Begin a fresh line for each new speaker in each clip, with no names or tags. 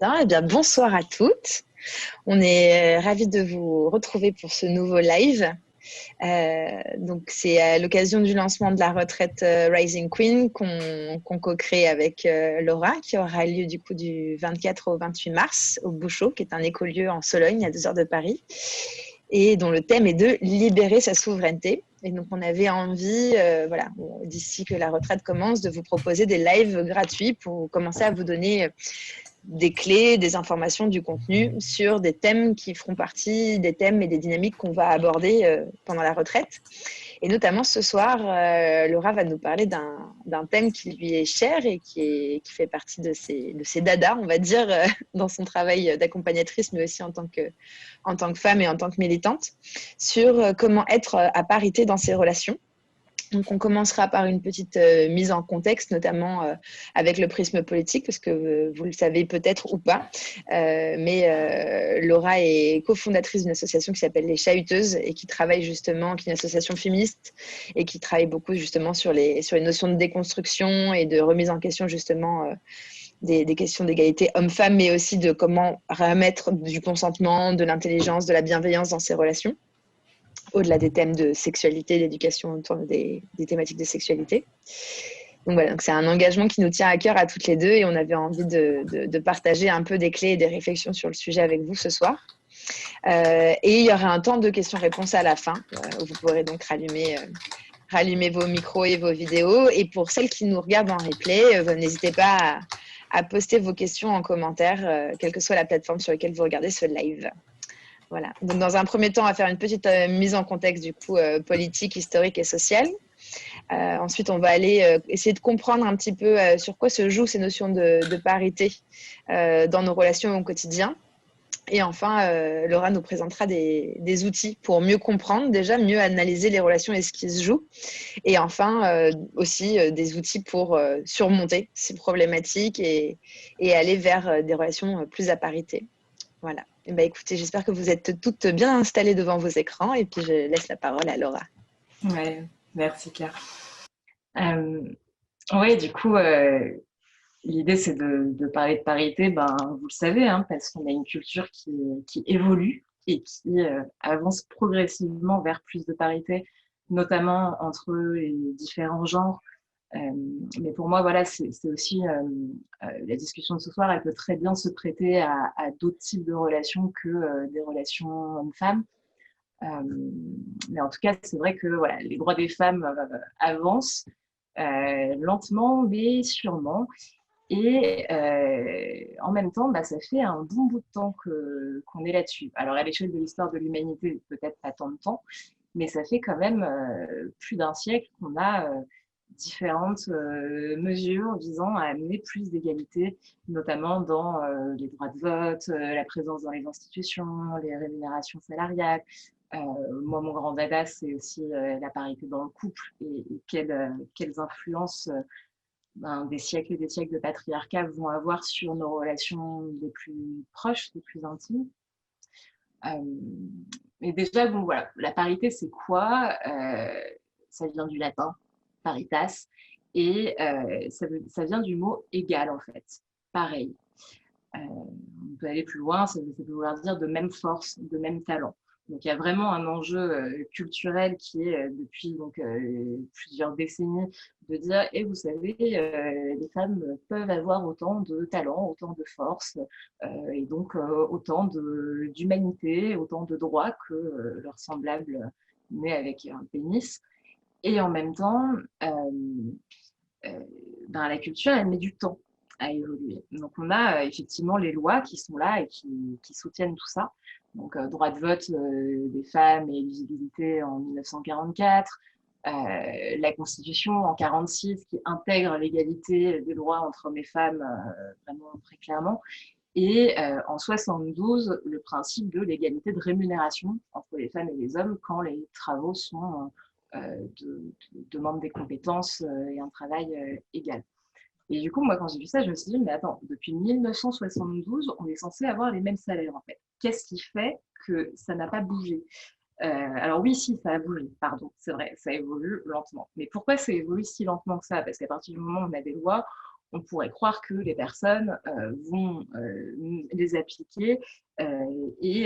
Eh bien, bonsoir à toutes. On est ravis de vous retrouver pour ce nouveau live. Donc, c'est à l'occasion du lancement de la retraite Rising Queen qu'on co-crée avec Laura, qui aura lieu du coup du 24 au 28 mars au Bouchot, qui est un écolieu en Sologne, à 2 heures de Paris, et dont le thème est de libérer sa souveraineté. Et donc, on avait envie, d'ici que la retraite commence, de vous proposer des lives gratuits pour commencer à vous donner des clés, des informations, du contenu sur des thèmes qui feront partie des thèmes et des dynamiques qu'on va aborder pendant la retraite. Et notamment ce soir, Laura va nous parler d'un thème qui lui est cher et qui fait partie de ses dadas, on va dire, dans son travail d'accompagnatrice, mais aussi en tant que femme et en tant que militante, sur comment être à parité dans ses relations. Donc, on commencera par une petite mise en contexte, notamment avec le prisme politique, parce que vous le savez peut-être ou pas, mais Laura est cofondatrice d'une association qui s'appelle Les Chahuteuses et qui travaille justement, qui est une association féministe et qui travaille beaucoup justement sur les notions de déconstruction et de remise en question justement des questions d'égalité homme-femme, mais aussi de comment remettre du consentement, de l'intelligence, de la bienveillance dans ces relations, au-delà des thèmes de sexualité, d'éducation autour des thématiques de sexualité. Donc voilà, donc c'est un engagement qui nous tient à cœur à toutes les deux et on avait envie de partager un peu des clés et des réflexions sur le sujet avec vous ce soir. Et il y aura un temps de questions-réponses à la fin, où vous pourrez donc rallumer vos micros et vos vidéos. Et pour celles qui nous regardent en replay, n'hésitez pas à poster vos questions en commentaire, quelle que soit la plateforme sur laquelle vous regardez ce live. Voilà. Donc, dans un premier temps, on va faire une petite mise en contexte du coup politique, historique et sociale. Ensuite, on va aller essayer de comprendre un petit peu sur quoi se jouent ces notions de parité dans nos relations au quotidien. Et enfin, Laura nous présentera des outils pour mieux comprendre, déjà mieux analyser les relations et ce qui se joue. Et enfin, aussi des outils pour surmonter ces problématiques et aller vers des relations plus à parité. Voilà. Eh ben, écoutez, j'espère que vous êtes toutes bien installées devant vos écrans et puis je laisse la parole à Laura.
Ouais, merci Claire. Euh, ouais, du coup, l'idée c'est de parler de parité, vous le savez, hein, parce qu'on a une culture qui évolue et qui avance progressivement vers plus de parité, notamment entre les différents genres. Euh, mais pour moi, voilà, c'est aussi la discussion de ce soir, elle peut très bien se prêter à d'autres types de relations que des relations hommes-femmes. Mais en tout cas, c'est vrai que voilà, les droits des femmes avancent lentement, mais sûrement. Et en même temps, ça fait un bon bout de temps qu'on est là-dessus. Alors, à l'échelle de l'histoire de l'humanité, peut-être pas tant de temps, mais ça fait quand même plus d'un siècle qu'on a différentes mesures visant à amener plus d'égalité, notamment dans les droits de vote, la présence dans les institutions, les rémunérations salariales. Moi, mon grand dada, c'est aussi la parité dans le couple et quelles influences des siècles et des siècles de patriarcat vont avoir sur nos relations les plus proches, les plus intimes. Euh, mais déjà, bon, voilà, la parité, c'est quoi ça vient du latin, paritas, et ça vient du mot égal, en fait, pareil. On peut aller plus loin, ça peut vouloir dire de même force, de même talent. Donc il y a vraiment un enjeu culturel qui est depuis plusieurs décennies de dire, et vous savez, les femmes peuvent avoir autant de talent, autant de force, et donc autant d'humanité, autant de droits que leurs semblables nés avec un pénis. Et en même temps, la culture, elle met du temps à évoluer. Donc on a effectivement les lois qui sont là et qui soutiennent tout ça. Donc droit de vote des femmes et éligibilité en 1944, la Constitution en 46 qui intègre l'égalité des droits entre hommes et femmes vraiment très clairement. Et en 72, le principe de l'égalité de rémunération entre les femmes et les hommes quand les travaux sont demandent des compétences et un travail égal. Et du coup, moi, quand j'ai vu ça, je me suis dit, mais attends, depuis 1972, on est censé avoir les mêmes salaires, en fait. Qu'est-ce qui fait que ça n'a pas bougé alors oui, si, ça a bougé, pardon, c'est vrai, ça évolue lentement. Mais pourquoi ça évolue si lentement que ça? Parce qu'à partir du moment où on a des lois, on pourrait croire que les personnes vont les appliquer et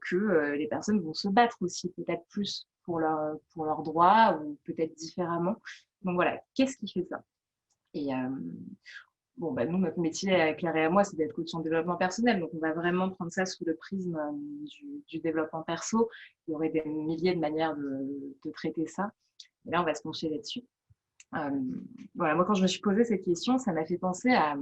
que les personnes vont se battre aussi peut-être plus pour leurs droits ou peut-être différemment. Donc voilà, qu'est-ce qui fait ça? Et bon, bah, nous, notre métier, Claire et à moi, c'est d'être coach en développement personnel. Donc, on va vraiment prendre ça sous le prisme du développement perso. Il y aurait des milliers de manières de traiter ça. Et là, on va se pencher là-dessus. Voilà, moi, quand je me suis posé cette question, ça m'a fait penser à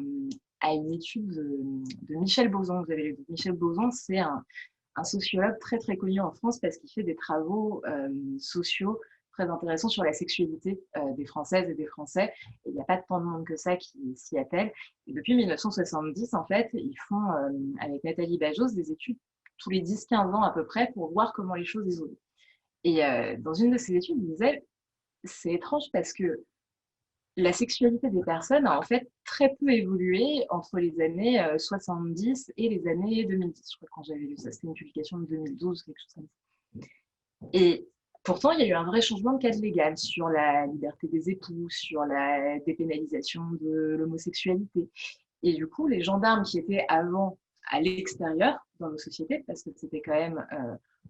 une étude de Michel Bozon. Vous avez lu Michel Bozon, c'est un sociologue très, très connu en France parce qu'il fait des travaux sociaux très intéressants sur la sexualité des Françaises et des Français. Et il n'y a pas tant de monde que ça qui s'y attelle. Et depuis 1970, en fait, ils font, avec Nathalie Bajos, des études tous les 10-15 ans à peu près pour voir comment les choses évoluent. Et dans une de ces études, il disait, c'est étrange parce que la sexualité des personnes a en fait très peu évolué entre les années 70 et les années 2010. Je crois que quand j'avais lu ça, c'était une publication de 2012, quelque chose comme ça. Et pourtant, il y a eu un vrai changement de cadre légal sur la liberté des époux, sur la dépénalisation de l'homosexualité. Et du coup, les gendarmes qui étaient avant à l'extérieur dans nos sociétés, parce que c'était quand même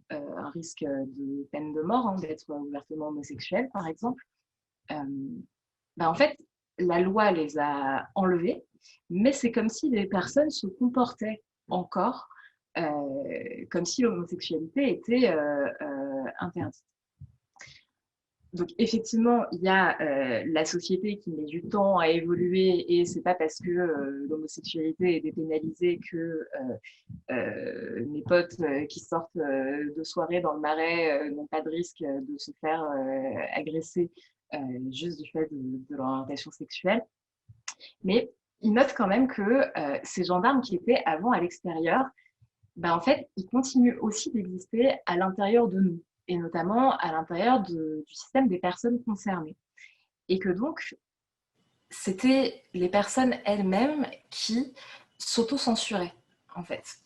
un risque de peine de mort d'être ouvertement homosexuel, par exemple, en fait, la loi les a enlevés, mais c'est comme si les personnes se comportaient encore comme si l'homosexualité était interdite. Donc effectivement, il y a la société qui met du temps à évoluer et c'est pas parce que l'homosexualité est dépénalisée que mes potes qui sortent de soirée dans le Marais n'ont pas de risque de se faire agresser juste du fait de leur orientation sexuelle. Mais ils notent quand même que ces gendarmes qui étaient avant à l'extérieur, en fait, ils continuent aussi d'exister à l'intérieur de nous, et notamment à l'intérieur du système des personnes concernées. Et que donc, c'était les personnes elles-mêmes qui s'auto-censuraient, en fait.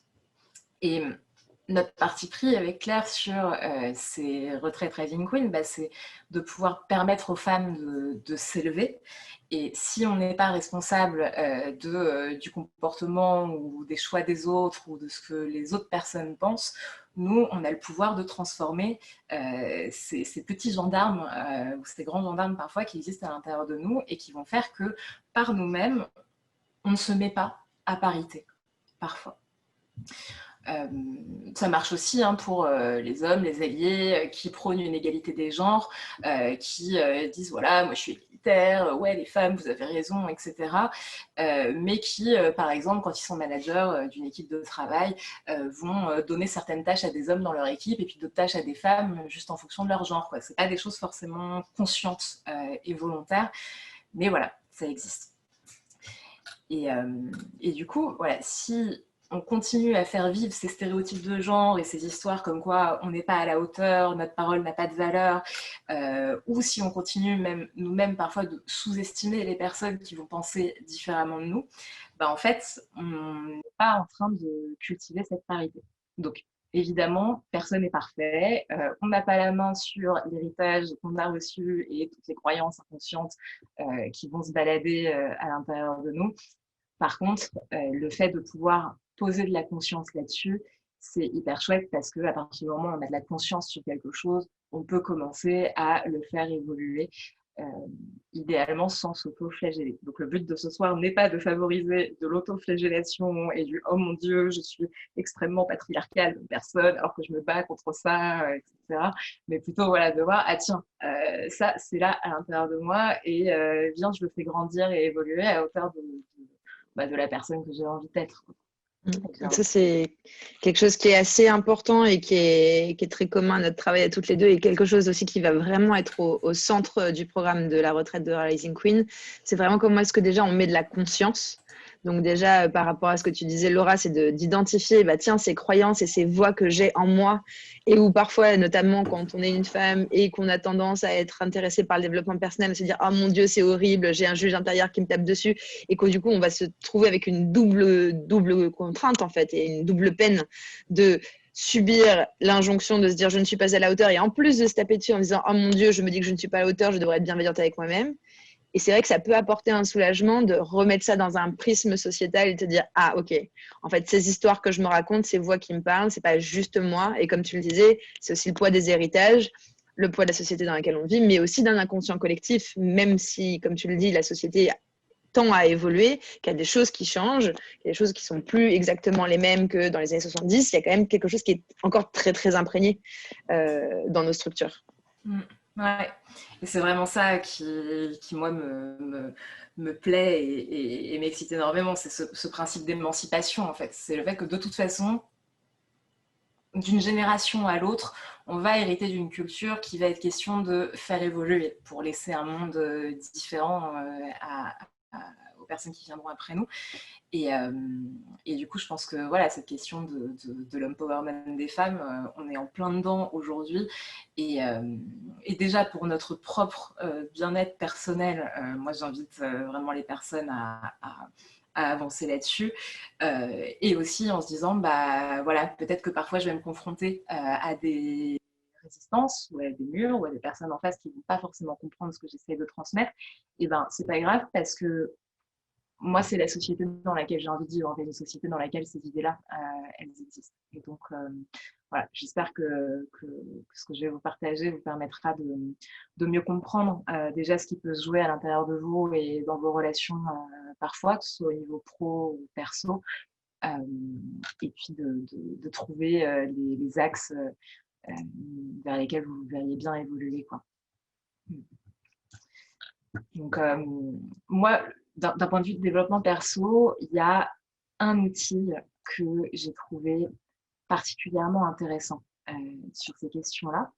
Et notre parti pris avec Claire sur ces retraites Rising Queen, c'est de pouvoir permettre aux femmes de s'élever. Et si on n'est pas responsable du comportement ou des choix des autres ou de ce que les autres personnes pensent, nous, on a le pouvoir de transformer ces petits gendarmes ou ces grands gendarmes parfois qui existent à l'intérieur de nous et qui vont faire que par nous-mêmes, on ne se met pas à parité, parfois. Ça marche aussi pour les hommes, les alliés qui prônent une égalité des genres, qui disent voilà, moi je suis égalitaire, ouais les femmes vous avez raison, etc. Mais qui, par exemple, quand ils sont managers d'une équipe de travail, vont donner certaines tâches à des hommes dans leur équipe et puis d'autres tâches à des femmes juste en fonction de leur genre. Ce n'est pas des choses forcément conscientes et volontaires, mais voilà, ça existe. Et du coup, voilà, si on continue à faire vivre ces stéréotypes de genre et ces histoires comme quoi on n'est pas à la hauteur, notre parole n'a pas de valeur, ou si on continue même nous-mêmes parfois de sous-estimer les personnes qui vont penser différemment de nous, en fait, on n'est pas en train de cultiver cette parité. Donc, évidemment, personne n'est parfait. On n'a pas la main sur l'héritage qu'on a reçu et toutes les croyances inconscientes qui vont se balader à l'intérieur de nous. Par contre, le fait de pouvoir poser de la conscience là-dessus, c'est hyper chouette parce qu'à partir du moment où on a de la conscience sur quelque chose, on peut commencer à le faire évoluer, idéalement sans s'auto-flageller. Donc le but de ce soir n'est pas de favoriser de l'auto-flagellation et du « oh mon Dieu, je suis extrêmement patriarcale de personne alors que je me bats contre ça », etc. Mais plutôt voilà, de voir « ah tiens, ça c'est là à l'intérieur de moi et viens, je le fais grandir et évoluer à hauteur de la personne que j'ai envie d'être ».
Ça, c'est quelque chose qui est assez important et qui est très commun à notre travail à toutes les deux et quelque chose aussi qui va vraiment être au centre du programme de la retraite de Rising Queen. C'est vraiment comment est-ce que déjà on met de la conscience. Donc déjà, par rapport à ce que tu disais, Laura, c'est d'identifier tiens, ces croyances et ces voix que j'ai en moi et où parfois, notamment quand on est une femme et qu'on a tendance à être intéressé par le développement personnel, à se dire « oh mon Dieu, c'est horrible, j'ai un juge intérieur qui me tape dessus » et que du coup, on va se trouver avec une double contrainte en fait et une double peine de subir l'injonction de se dire « je ne suis pas à la hauteur » et en plus de se taper dessus en disant « oh mon Dieu, je me dis que je ne suis pas à la hauteur, je devrais être bienveillante avec moi-même » Et c'est vrai que ça peut apporter un soulagement de remettre ça dans un prisme sociétal et te dire, ah ok, en fait, ces histoires que je me raconte, ces voix qui me parlent, c'est pas juste moi. Et comme tu le disais, c'est aussi le poids des héritages, le poids de la société dans laquelle on vit, mais aussi d'un inconscient collectif, même si, comme tu le dis, la société tend à évoluer, qu'il y a des choses qui changent, qu'il y a des choses qui sont plus exactement les mêmes que dans les années 70, il y a quand même quelque chose qui est encore très, très imprégné dans nos structures.
Ouais. Et c'est vraiment ça qui moi, me plaît et m'excite énormément. C'est ce principe d'émancipation, en fait. C'est le fait que de toute façon, d'une génération à l'autre, on va hériter d'une culture qui va être question de faire évoluer pour laisser un monde différent aux personnes qui viendront après nous. Et du coup, je pense que voilà, cette question de l'empowerment des femmes, on est en plein dedans aujourd'hui. Et déjà, pour notre propre bien-être personnel, moi, j'invite vraiment les personnes à avancer là-dessus. Et aussi en se disant, bah voilà, peut-être que parfois, je vais me confronter à des résistances ou à des murs ou à des personnes en face qui ne vont pas forcément comprendre ce que j'essaie de transmettre. Et ben, c'est pas grave parce que moi, c'est la société dans laquelle j'ai envie de vivre, une société dans laquelle ces idées-là, elles existent. Et donc, voilà, j'espère que ce que je vais vous partager vous permettra de mieux comprendre déjà ce qui peut se jouer à l'intérieur de vous et dans vos relations parfois, que ce soit au niveau pro ou perso, et puis de trouver les axes vers lesquels vous verriez bien évoluer, quoi. Donc, moi, d'un point de vue de développement perso, il y a un outil que j'ai trouvé particulièrement intéressant sur ces questions-là.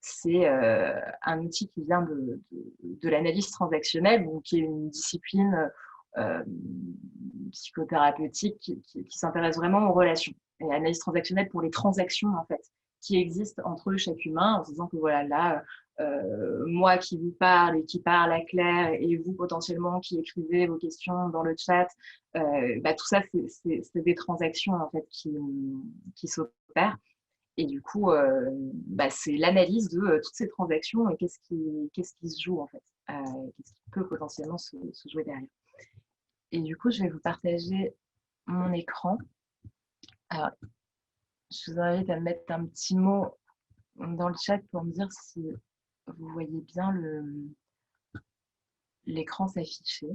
C'est un outil qui vient de l'analyse transactionnelle, donc qui est une discipline euh, psychothérapeutique qui s'intéresse vraiment aux relations. Et l'analyse transactionnelle pour les transactions, en fait, qui existent entre chaque humain, en se disant que voilà, là, moi qui vous parle et qui parle à Claire, et vous potentiellement qui écrivez vos questions dans le chat, bah, tout ça, c'est des transactions en fait qui s'opèrent. Et du coup, bah, c'est l'analyse de toutes ces transactions et qu'est-ce qui se joue en fait, qu'est-ce qui peut potentiellement se jouer derrière. Et du coup, je vais vous partager mon écran. Alors, je vous invite à mettre un petit mot dans le chat pour me dire si vous voyez bien l'écran s'afficher.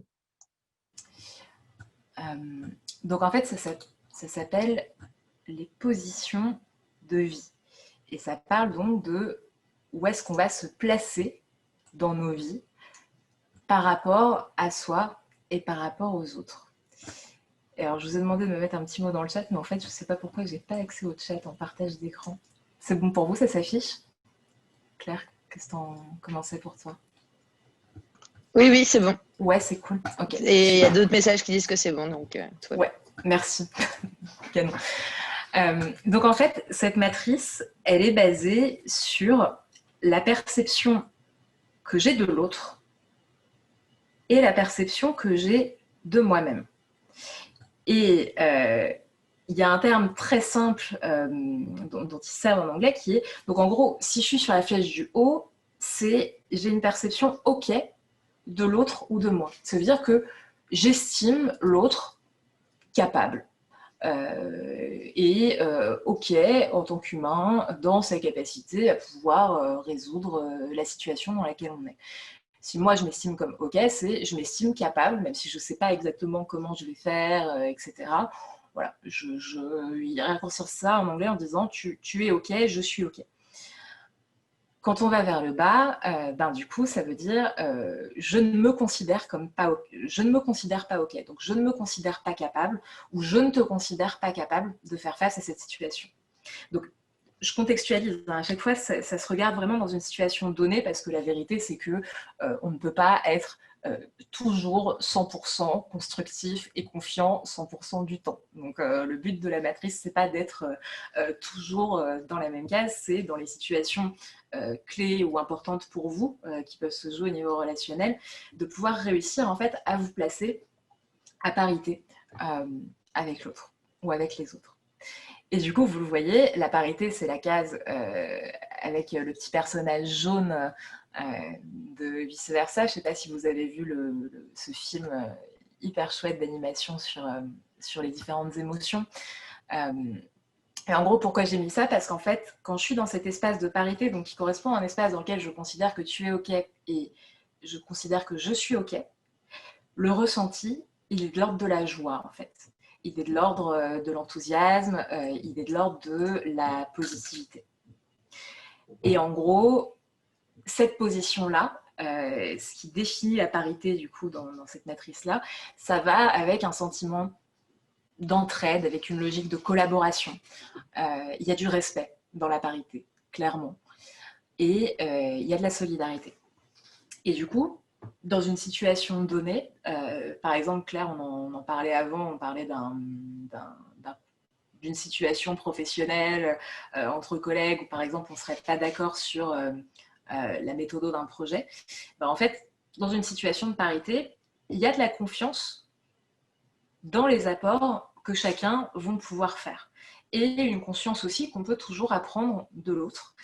Donc en fait, ça s'appelle les positions de vie. Et ça parle donc de où est-ce qu'on va se placer dans nos vies par rapport à soi et par rapport aux autres. Et alors, je vous ai demandé de me mettre un petit mot dans le chat, mais en fait, je ne sais pas pourquoi je n'ai pas accès au chat en partage d'écran. C'est bon pour vous, ça s'affiche? Claire, comment c'est pour toi?
Oui, oui, c'est bon.
Ouais, c'est cool. Okay.
Et il y a d'autres messages qui disent que c'est bon, donc tout va bien.
Ouais, merci. Canon. Donc en fait, cette matrice, elle est basée sur la perception que j'ai de l'autre et la perception que j'ai de moi-même. Et il y a un terme très simple dont il sert en anglais qui est, donc en gros, si je suis sur la flèche du haut, c'est j'ai une perception OK de l'autre ou de moi. Ça veut dire que j'estime l'autre capable. OK en tant qu'humain dans sa capacité à pouvoir résoudre la situation dans laquelle on est. Si moi je m'estime comme OK, c'est je m'estime capable, même si je ne sais pas exactement comment je vais faire, etc. Voilà, il raccourcir ça en anglais en disant tu es OK, je suis OK. Quand on va vers le bas, du coup, ça veut dire je ne me considère pas OK. Donc, je ne me considère pas capable ou je ne te considère pas capable de faire face à cette situation. Donc, je contextualise. À chaque fois, ça se regarde vraiment dans une situation donnée parce que la vérité, c'est que on ne peut pas être toujours 100% constructif et confiant 100% du temps. Donc le but de la matrice, c'est pas d'être toujours dans la même case, c'est dans les situations clés ou importantes pour vous, qui peuvent se jouer au niveau relationnel, de pouvoir réussir en fait à vous placer à parité avec l'autre ou avec les autres. Et du coup, vous le voyez, la parité, c'est la case avec le petit personnage jaune de Vice Versa. Je ne sais pas si vous avez vu ce film hyper chouette d'animation sur les différentes émotions. Et en gros, pourquoi j'ai mis ça? Parce qu'en fait, quand je suis dans cet espace de parité, donc qui correspond à un espace dans lequel je considère que tu es OK et je considère que je suis OK, le ressenti, il est de l'ordre de la joie, en fait. Il est de l'ordre de l'enthousiasme, il est de l'ordre de la positivité. Et en gros, cette position-là, ce qui définit la parité, du coup, dans cette matrice-là, ça va avec un sentiment d'entraide, avec une logique de collaboration. Il y a du respect dans la parité, clairement. Et il y a de la solidarité. Et du coup, dans une situation donnée, par exemple, Claire, on en parlait avant, on parlait d'une situation professionnelle entre collègues, où par exemple, on ne serait pas d'accord sur la méthode d'un projet. Ben, en fait, dans une situation de parité, il y a de la confiance dans les apports que chacun va pouvoir faire. Et une conscience aussi qu'on peut toujours apprendre de l'autre.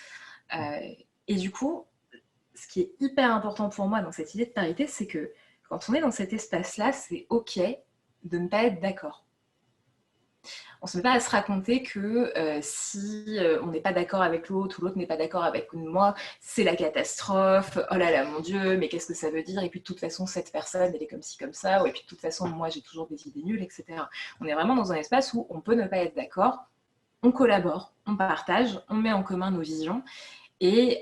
Et du coup, ce qui est hyper important pour moi dans cette idée de parité, c'est que quand on est dans cet espace-là, c'est OK de ne pas être d'accord. On ne se met pas à se raconter que si on n'est pas d'accord avec l'autre ou l'autre n'est pas d'accord avec moi, c'est la catastrophe, oh là là mon Dieu, mais qu'est-ce que ça veut dire? Et puis de toute façon, cette personne, elle est comme ci, comme ça, ou et puis de toute façon, moi j'ai toujours des idées nulles, etc. On est vraiment dans un espace où on peut ne pas être d'accord, on collabore, on partage, on met en commun nos visions. Et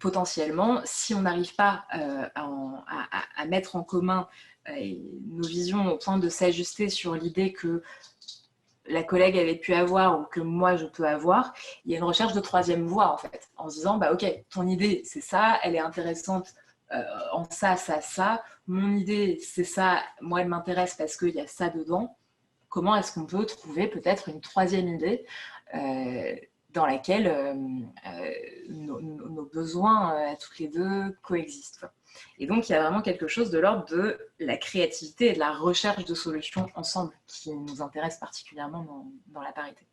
potentiellement, si on n'arrive pas à mettre en commun nos visions au point de s'ajuster sur l'idée que la collègue avait pu avoir ou que moi je peux avoir, il y a une recherche de troisième voie en fait, en se disant bah ok, ton idée c'est ça, elle est intéressante en ça, ça, ça, mon idée c'est ça, moi elle m'intéresse parce qu'il y a ça dedans, comment est-ce qu'on peut trouver peut-être une troisième idée dans laquelle nos besoins à toutes les deux coexistent, quoi. Et donc, il y a vraiment quelque chose de l'ordre de la créativité et de la recherche de solutions ensemble qui nous intéresse particulièrement dans la parité.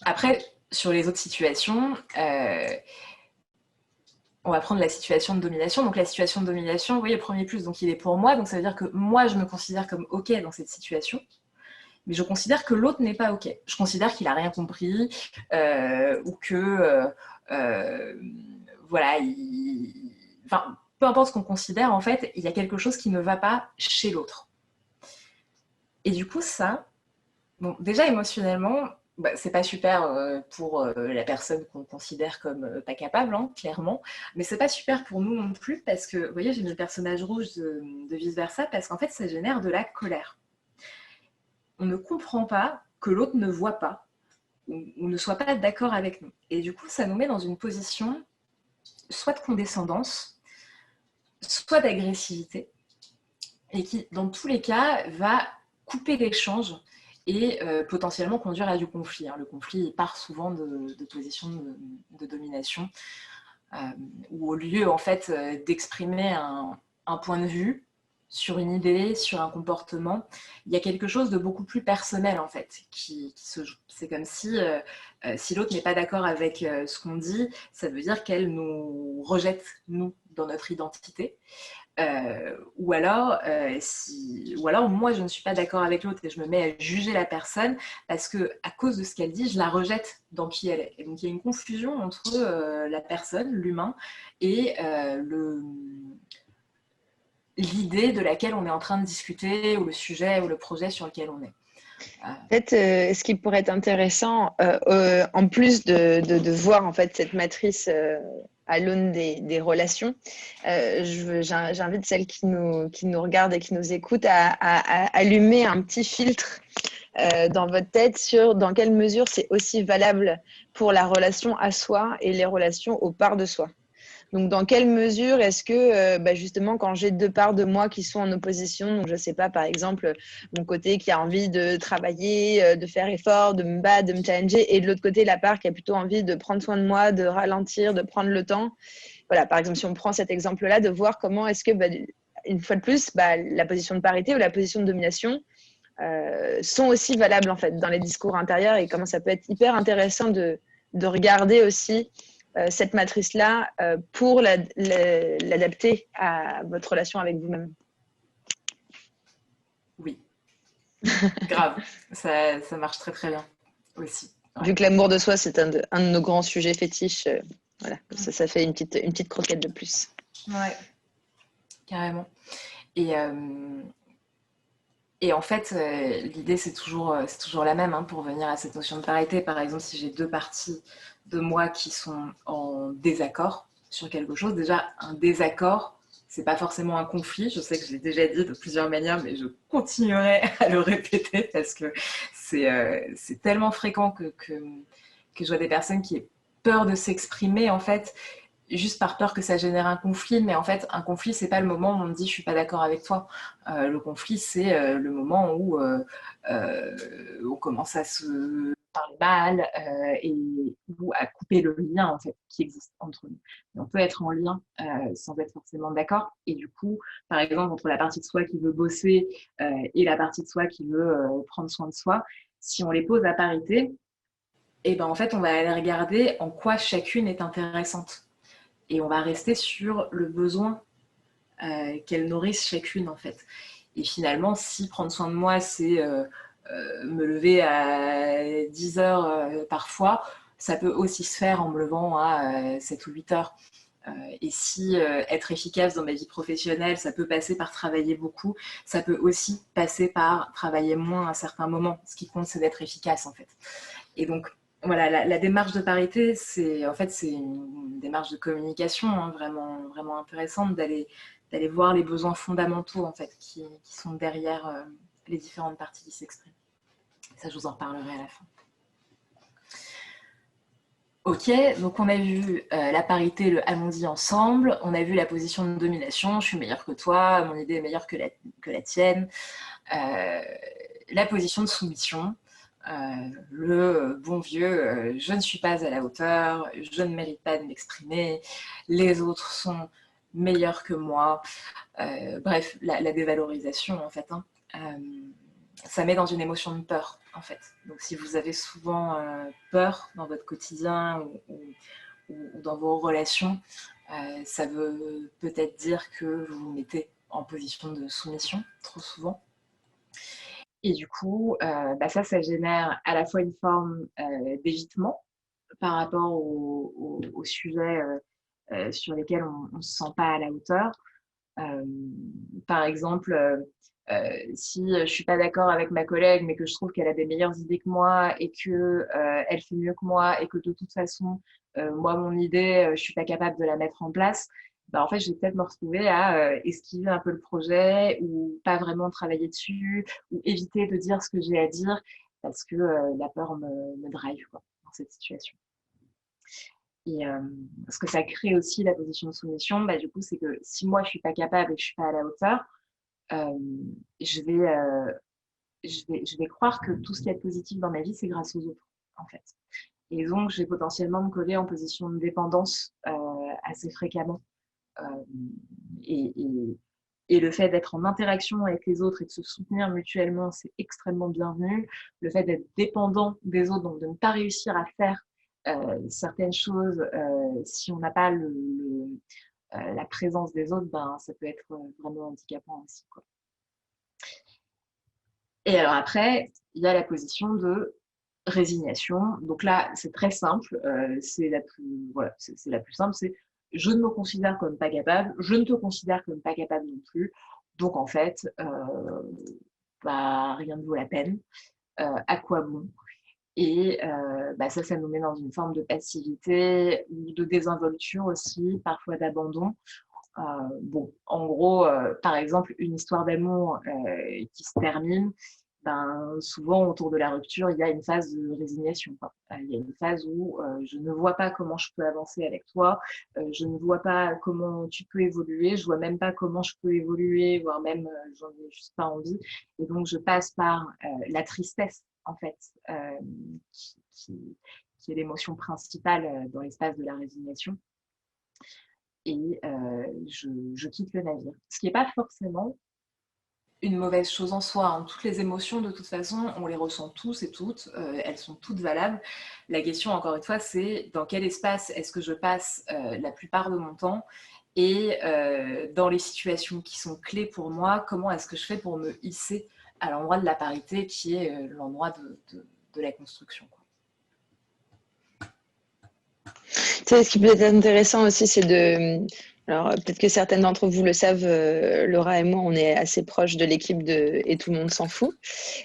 Après, sur les autres situations, on va prendre la situation de domination. Donc, la situation de domination, vous voyez, le premier plus, donc il est pour moi. Donc, ça veut dire que moi, je me considère comme OK dans cette situation. Mais je considère que l'autre n'est pas OK. Je considère qu'il n'a rien compris ou que, voilà, enfin, peu importe ce qu'on considère, en fait, il y a quelque chose qui ne va pas chez l'autre. Et du coup, ça, bon, déjà émotionnellement, bah, c'est pas super pour la personne qu'on considère comme pas capable, hein, clairement, mais c'est pas super pour nous non plus parce que, vous voyez, j'ai mis le personnage rouge de Vice Versa parce qu'en fait, ça génère de la colère. On ne comprend pas que l'autre ne voit pas ou ne soit pas d'accord avec nous. Et du coup, ça nous met dans une position soit de condescendance, soit d'agressivité, et qui, dans tous les cas, va couper l'échange et potentiellement conduire à du conflit. Le conflit part souvent de positions de domination, où au lieu, en fait, d'exprimer un point de vue, sur une idée, sur un comportement, il y a quelque chose de beaucoup plus personnel en fait qui se joue. C'est comme si l'autre n'est pas d'accord avec ce qu'on dit, ça veut dire qu'elle nous rejette, nous, dans notre identité. Ou alors moi je ne suis pas d'accord avec l'autre et je me mets à juger la personne parce que à cause de ce qu'elle dit, je la rejette dans qui elle est. Et donc il y a une confusion entre la personne, l'humain, et l'idée de laquelle on est en train de discuter ou le sujet ou le projet sur lequel on est.
Peut-être ce qui pourrait être intéressant, en plus de voir en fait cette matrice à l'aune des relations, j'invite celles qui nous regardent et qui nous écoutent à allumer un petit filtre dans votre tête sur dans quelle mesure c'est aussi valable pour la relation à soi et les relations aux parts de soi. Donc, dans quelle mesure est-ce que, justement, quand j'ai deux parts de moi qui sont en opposition, donc je ne sais pas, par exemple, mon côté qui a envie de travailler, de faire effort, de me battre, de me challenger, et de l'autre côté, la part qui a plutôt envie de prendre soin de moi, de ralentir, de prendre le temps. Voilà, par exemple, si on prend cet exemple-là, de voir comment est-ce que, une fois de plus, la position de parité ou la position de domination sont aussi valables, en fait, dans les discours intérieurs et comment ça peut être hyper intéressant de regarder aussi cette matrice-là pour l'adapter à votre relation avec vous-même.
Oui, grave. Ça marche très très bien aussi. Ouais.
Vu que l'amour de soi, c'est un de nos grands sujets fétiches, voilà, ça fait une petite croquette de plus.
Ouais, carrément. Et en fait, l'idée, c'est toujours la même hein, pour venir à cette notion de parité. Par exemple, si j'ai deux parties de moi qui sont en désaccord sur quelque chose, déjà, un désaccord, c'est pas forcément un conflit. Je sais que je l'ai déjà dit de plusieurs manières, mais je continuerai à le répéter parce que c'est tellement fréquent que je vois des personnes qui aient peur de s'exprimer, en fait, juste par peur que ça génère un conflit. Mais en fait, un conflit, c'est pas le moment où on me dit je suis pas d'accord avec toi. Le conflit, c'est le moment où on commence à se parler mal et ou à couper le lien en fait qui existe entre nous. Et on peut être en lien sans être forcément d'accord. Et du coup, par exemple, entre la partie de soi qui veut bosser et la partie de soi qui veut prendre soin de soi, si on les pose à parité, et ben en fait, on va aller regarder en quoi chacune est intéressante. Et on va rester sur le besoin qu'elles nourrissent chacune en fait. Et finalement, si prendre soin de moi, c'est me lever à 10 heures parfois, ça peut aussi se faire en me levant à 7 ou 8 heures. Et si être efficace dans ma vie professionnelle, ça peut passer par travailler beaucoup, ça peut aussi passer par travailler moins à certains moments. Ce qui compte, c'est d'être efficace en fait. Et donc, voilà, la démarche de parité, c'est en fait c'est une démarche de communication hein, vraiment, vraiment intéressante d'aller voir les besoins fondamentaux en fait qui sont derrière les différentes parties qui s'expriment. Ça, je vous en reparlerai à la fin. Ok, donc on a vu la parité, le allons-y ensemble, on a vu la position de domination, je suis meilleure que toi, mon idée est meilleure que la tienne, la position de soumission, le bon vieux je ne suis pas à la hauteur, je ne mérite pas de m'exprimer, les autres sont meilleurs que moi, bref, la dévalorisation en fait. Hein. Ça met dans une émotion de peur en fait. Donc si vous avez souvent peur dans votre quotidien ou dans vos relations, ça veut peut-être dire que vous vous mettez en position de soumission trop souvent. Et du coup, ça génère à la fois une forme d'évitement par rapport aux sujets sur lesquels on ne se sent pas à la hauteur. Par exemple, si je ne suis pas d'accord avec ma collègue, mais que je trouve qu'elle a des meilleures idées que moi et qu'elle fait mieux que moi et que de toute façon, moi, mon idée, je ne suis pas capable de la mettre en place, en fait, je vais peut-être me retrouver à esquiver un peu le projet ou pas vraiment travailler dessus ou éviter de dire ce que j'ai à dire parce que la peur me drive quoi, dans cette situation. Et ce que ça crée aussi, la position de soumission, du coup, c'est que si moi, je ne suis pas capable et que je ne suis pas à la hauteur, je vais croire que tout ce qui est positif dans ma vie, c'est grâce aux autres, en fait. Et donc, je vais potentiellement me coller en position de dépendance assez fréquemment. Euh, et, et, et le fait d'être en interaction avec les autres et de se soutenir mutuellement, c'est extrêmement bienvenu. Le fait d'être dépendant des autres, donc de ne pas réussir à faire certaines choses, si on n'a pas la présence des autres, ça peut être vraiment handicapant aussi, quoi. Et alors après, il y a la position de résignation. Donc là, c'est très simple. C'est la plus simple. C'est je ne me considère comme pas capable, je ne te considère comme pas capable non plus. Donc en fait, rien ne vaut la peine. À quoi bon? Et ça nous met dans une forme de passivité ou de désinvolture aussi, parfois d'abandon. En gros, par exemple, une histoire d'amour qui se termine, souvent autour de la rupture, il y a une phase de résignation, quoi. Il y a une phase où je ne vois pas comment je peux avancer avec toi, je ne vois pas comment tu peux évoluer, je vois même pas comment je peux évoluer, voire même j'en ai juste pas envie. Et donc je passe par la tristesse, en fait, qui est l'émotion principale dans l'espace de la résignation. Et je quitte le navire. Ce qui n'est pas forcément une mauvaise chose en soi, hein. Toutes les émotions, de toute façon, on les ressent tous et toutes, elles sont toutes valables. La question, encore une fois, c'est dans quel espace est-ce que je passe la plupart de mon temps, et dans les situations qui sont clés pour moi, comment est-ce que je fais pour me hisser à l'endroit de la parité qui est l'endroit de la construction, quoi.
Tu sais, ce qui peut être intéressant aussi, c'est de... Alors, peut-être que certaines d'entre vous le savent, Laura et moi, on est assez proches de l'équipe de Et tout le monde s'en fout,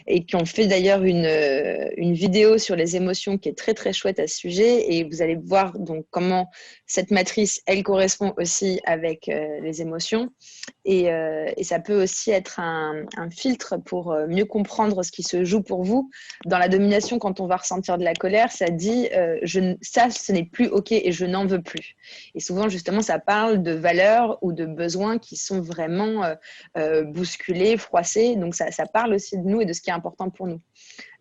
et qui ont fait d'ailleurs une vidéo sur les émotions qui est très, très chouette à ce sujet. Et vous allez voir donc comment cette matrice, elle correspond aussi avec les émotions. Et ça peut aussi être un filtre pour mieux comprendre ce qui se joue pour vous. Dans la domination, quand on va ressentir de la colère, ça dit ça, ce n'est plus OK et je n'en veux plus. Et souvent, justement, ça parle de valeurs ou de besoins qui sont vraiment bousculés, froissés. Donc, ça parle aussi de nous et de ce qui est important pour nous.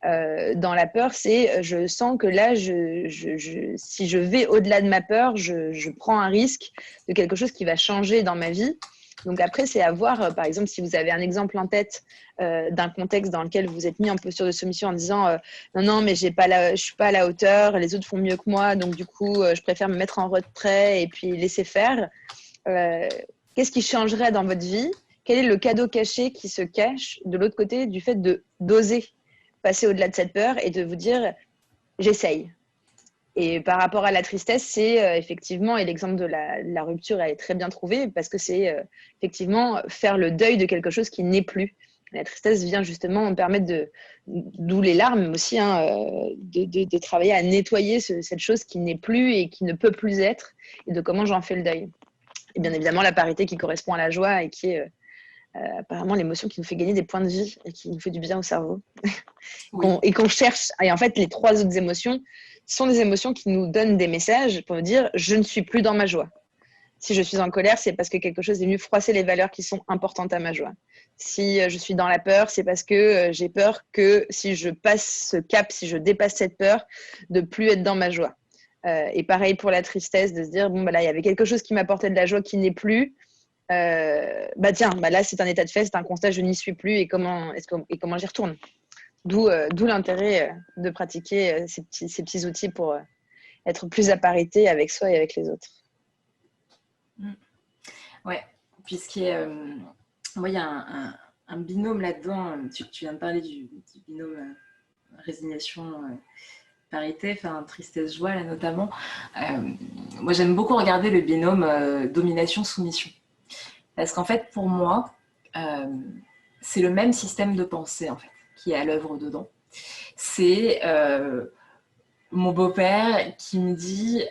Dans la peur, c'est je sens que là, si je vais au-delà de ma peur, je prends un risque de quelque chose qui va changer dans ma vie. Donc après, c'est à voir, par exemple, si vous avez un exemple en tête d'un contexte dans lequel vous êtes mis en posture de soumission en disant non, non, mais je ne suis pas à la hauteur, les autres font mieux que moi, donc du coup, je préfère me mettre en retrait et puis laisser faire. Qu'est-ce qui changerait dans votre vie? Quel est le cadeau caché qui se cache de l'autre côté du fait d'oser passer au-delà de cette peur et de vous dire j'essaye? Et par rapport à la tristesse, c'est effectivement, et l'exemple de la rupture est très bien trouvé, parce que c'est effectivement faire le deuil de quelque chose qui n'est plus. La tristesse vient justement permettre d'où les larmes aussi, hein, de travailler à nettoyer cette chose qui n'est plus et qui ne peut plus être, et de comment j'en fais le deuil. Et bien évidemment, la parité qui correspond à la joie et qui est apparemment l'émotion qui nous fait gagner des points de vie et qui nous fait du bien au cerveau.
Oui.
Et qu'on cherche. Et en fait, les trois autres émotions sont des émotions qui nous donnent des messages pour nous dire je ne suis plus dans ma joie. Si je suis en colère, c'est parce que quelque chose est venu froisser les valeurs qui sont importantes à ma joie. Si je suis dans la peur, c'est parce que j'ai peur que si je passe ce cap, si je dépasse cette peur, de plus être dans ma joie. Et pareil pour la tristesse, de se dire bon, bah là, il y avait quelque chose qui m'apportait de la joie qui n'est plus. Bah tiens, bah là, c'est un état de fait, c'est un constat, je n'y suis plus et comment j'y retourne. D'où l'intérêt de pratiquer ces petits outils pour être plus à parité avec soi et avec les autres.
Ouais, puisqu'il y a, moi, il y a un binôme là-dedans. Tu viens de parler du binôme résignation, parité, enfin tristesse-joie là notamment. Moi, j'aime beaucoup regarder le binôme domination-soumission. Parce qu'en fait, pour moi, c'est le même système de pensée en fait qui est à l'œuvre dedans. C'est mon beau-père qui me dit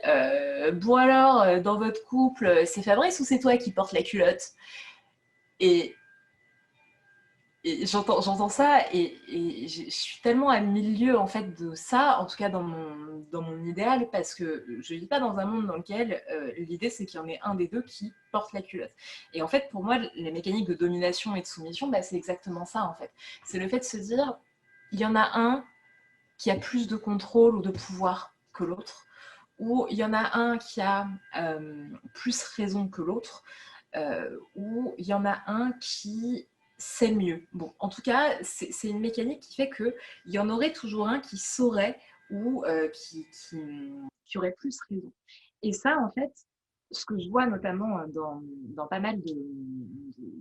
bon alors, dans votre couple, c'est Fabrice ou c'est toi qui porte la culotte? Et j'entends ça et je suis tellement à milieu en fait de ça, en tout cas dans mon idéal, parce que je vis pas dans un monde dans lequel l'idée c'est qu'il y en ait un des deux qui porte la culotte. Et en fait pour moi les mécaniques de domination et de soumission, bah, c'est exactement ça en fait. C'est le fait de se dire il y en a un qui a plus de contrôle ou de pouvoir que l'autre, ou il y en a un qui a plus raison que l'autre, ou il y en a un qui sait mieux. Bon, en tout cas, c'est une mécanique qui fait qu'il y en aurait toujours un qui saurait ou qui aurait plus raison. Et ça, en fait, ce que je vois notamment dans pas mal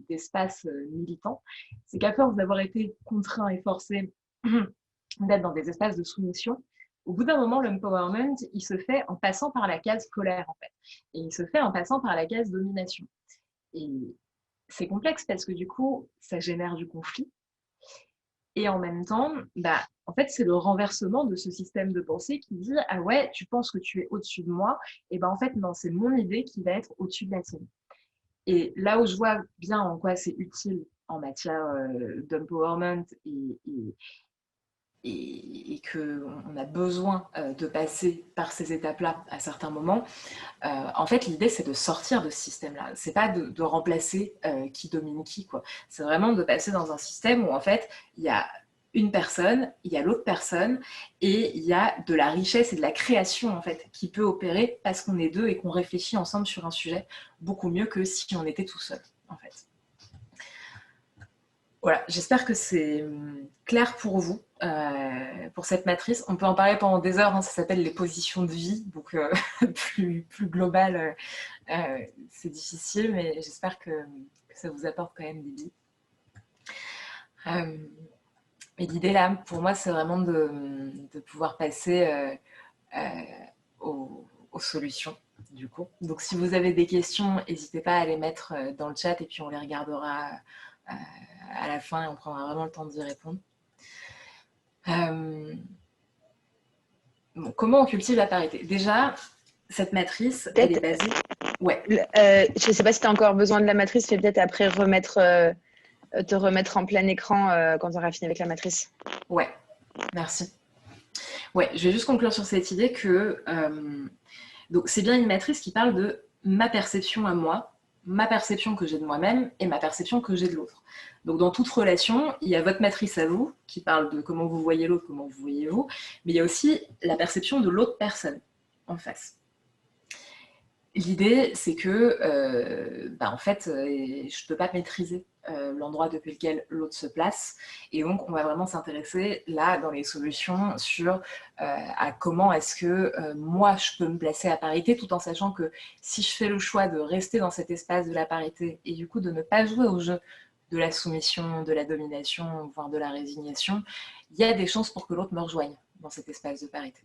d'espaces militants, c'est qu'à force d'avoir été contraints et forcés d'être dans des espaces de soumission, au bout d'un moment, l'empowerment, il se fait en passant par la case colère, en fait. Et il se fait en passant par la case domination. Et c'est complexe parce que du coup, ça génère du conflit. Et en même temps, bah, en fait, c'est le renversement de ce système de pensée qui dit ah ouais, tu penses que tu es au-dessus de moi, et ben en fait, non, c'est mon idée qui va être au-dessus de la tienne. Et là où je vois bien en quoi c'est utile en matière d'empowerment et qu'on a besoin de passer par ces étapes-là à certains moments, en fait, l'idée, c'est de sortir de ce système-là. C'est pas de remplacer qui domine qui, quoi. C'est vraiment de passer dans un système où, en fait, il y a une personne, il y a l'autre personne, et il y a de la richesse et de la création, en fait, qui peut opérer parce qu'on est deux et qu'on réfléchit ensemble sur un sujet beaucoup mieux que si on était tout seul, en fait. Voilà, j'espère que c'est clair pour vous, pour cette matrice. On peut en parler pendant des heures, hein, ça s'appelle les positions de vie, donc plus global, c'est difficile, mais j'espère que ça vous apporte quand même des billes. Et l'idée là, pour moi, c'est vraiment de pouvoir passer aux solutions, du coup. Donc si vous avez des questions, n'hésitez pas à les mettre dans le chat et puis on les regardera à la fin et on prendra vraiment le temps d'y répondre. Bon, comment on cultive la parité? Déjà, cette matrice, elle est basée... Ouais.
Je ne sais pas si tu as encore besoin de la matrice, mais peut-être après te remettre en plein écran quand on aura fini avec la matrice.
Ouais, merci. Ouais, je vais juste conclure sur cette idée que donc c'est bien une matrice qui parle de ma perception à moi, ma perception que j'ai de moi-même et ma perception que j'ai de l'autre. Donc dans toute relation, il y a votre matrice à vous qui parle de comment vous voyez l'autre, comment vous voyez vous, mais il y a aussi la perception de l'autre personne en face. L'idée, c'est que, en fait, je ne peux pas maîtriser l'endroit depuis lequel l'autre se place. Et donc, on va vraiment s'intéresser, là, dans les solutions, sur à comment est-ce que moi, je peux me placer à parité, tout en sachant que si je fais le choix de rester dans cet espace de la parité, et du coup de ne pas jouer au jeu de la soumission, de la domination, voire de la résignation, il y a des chances pour que l'autre me rejoigne dans cet espace de parité.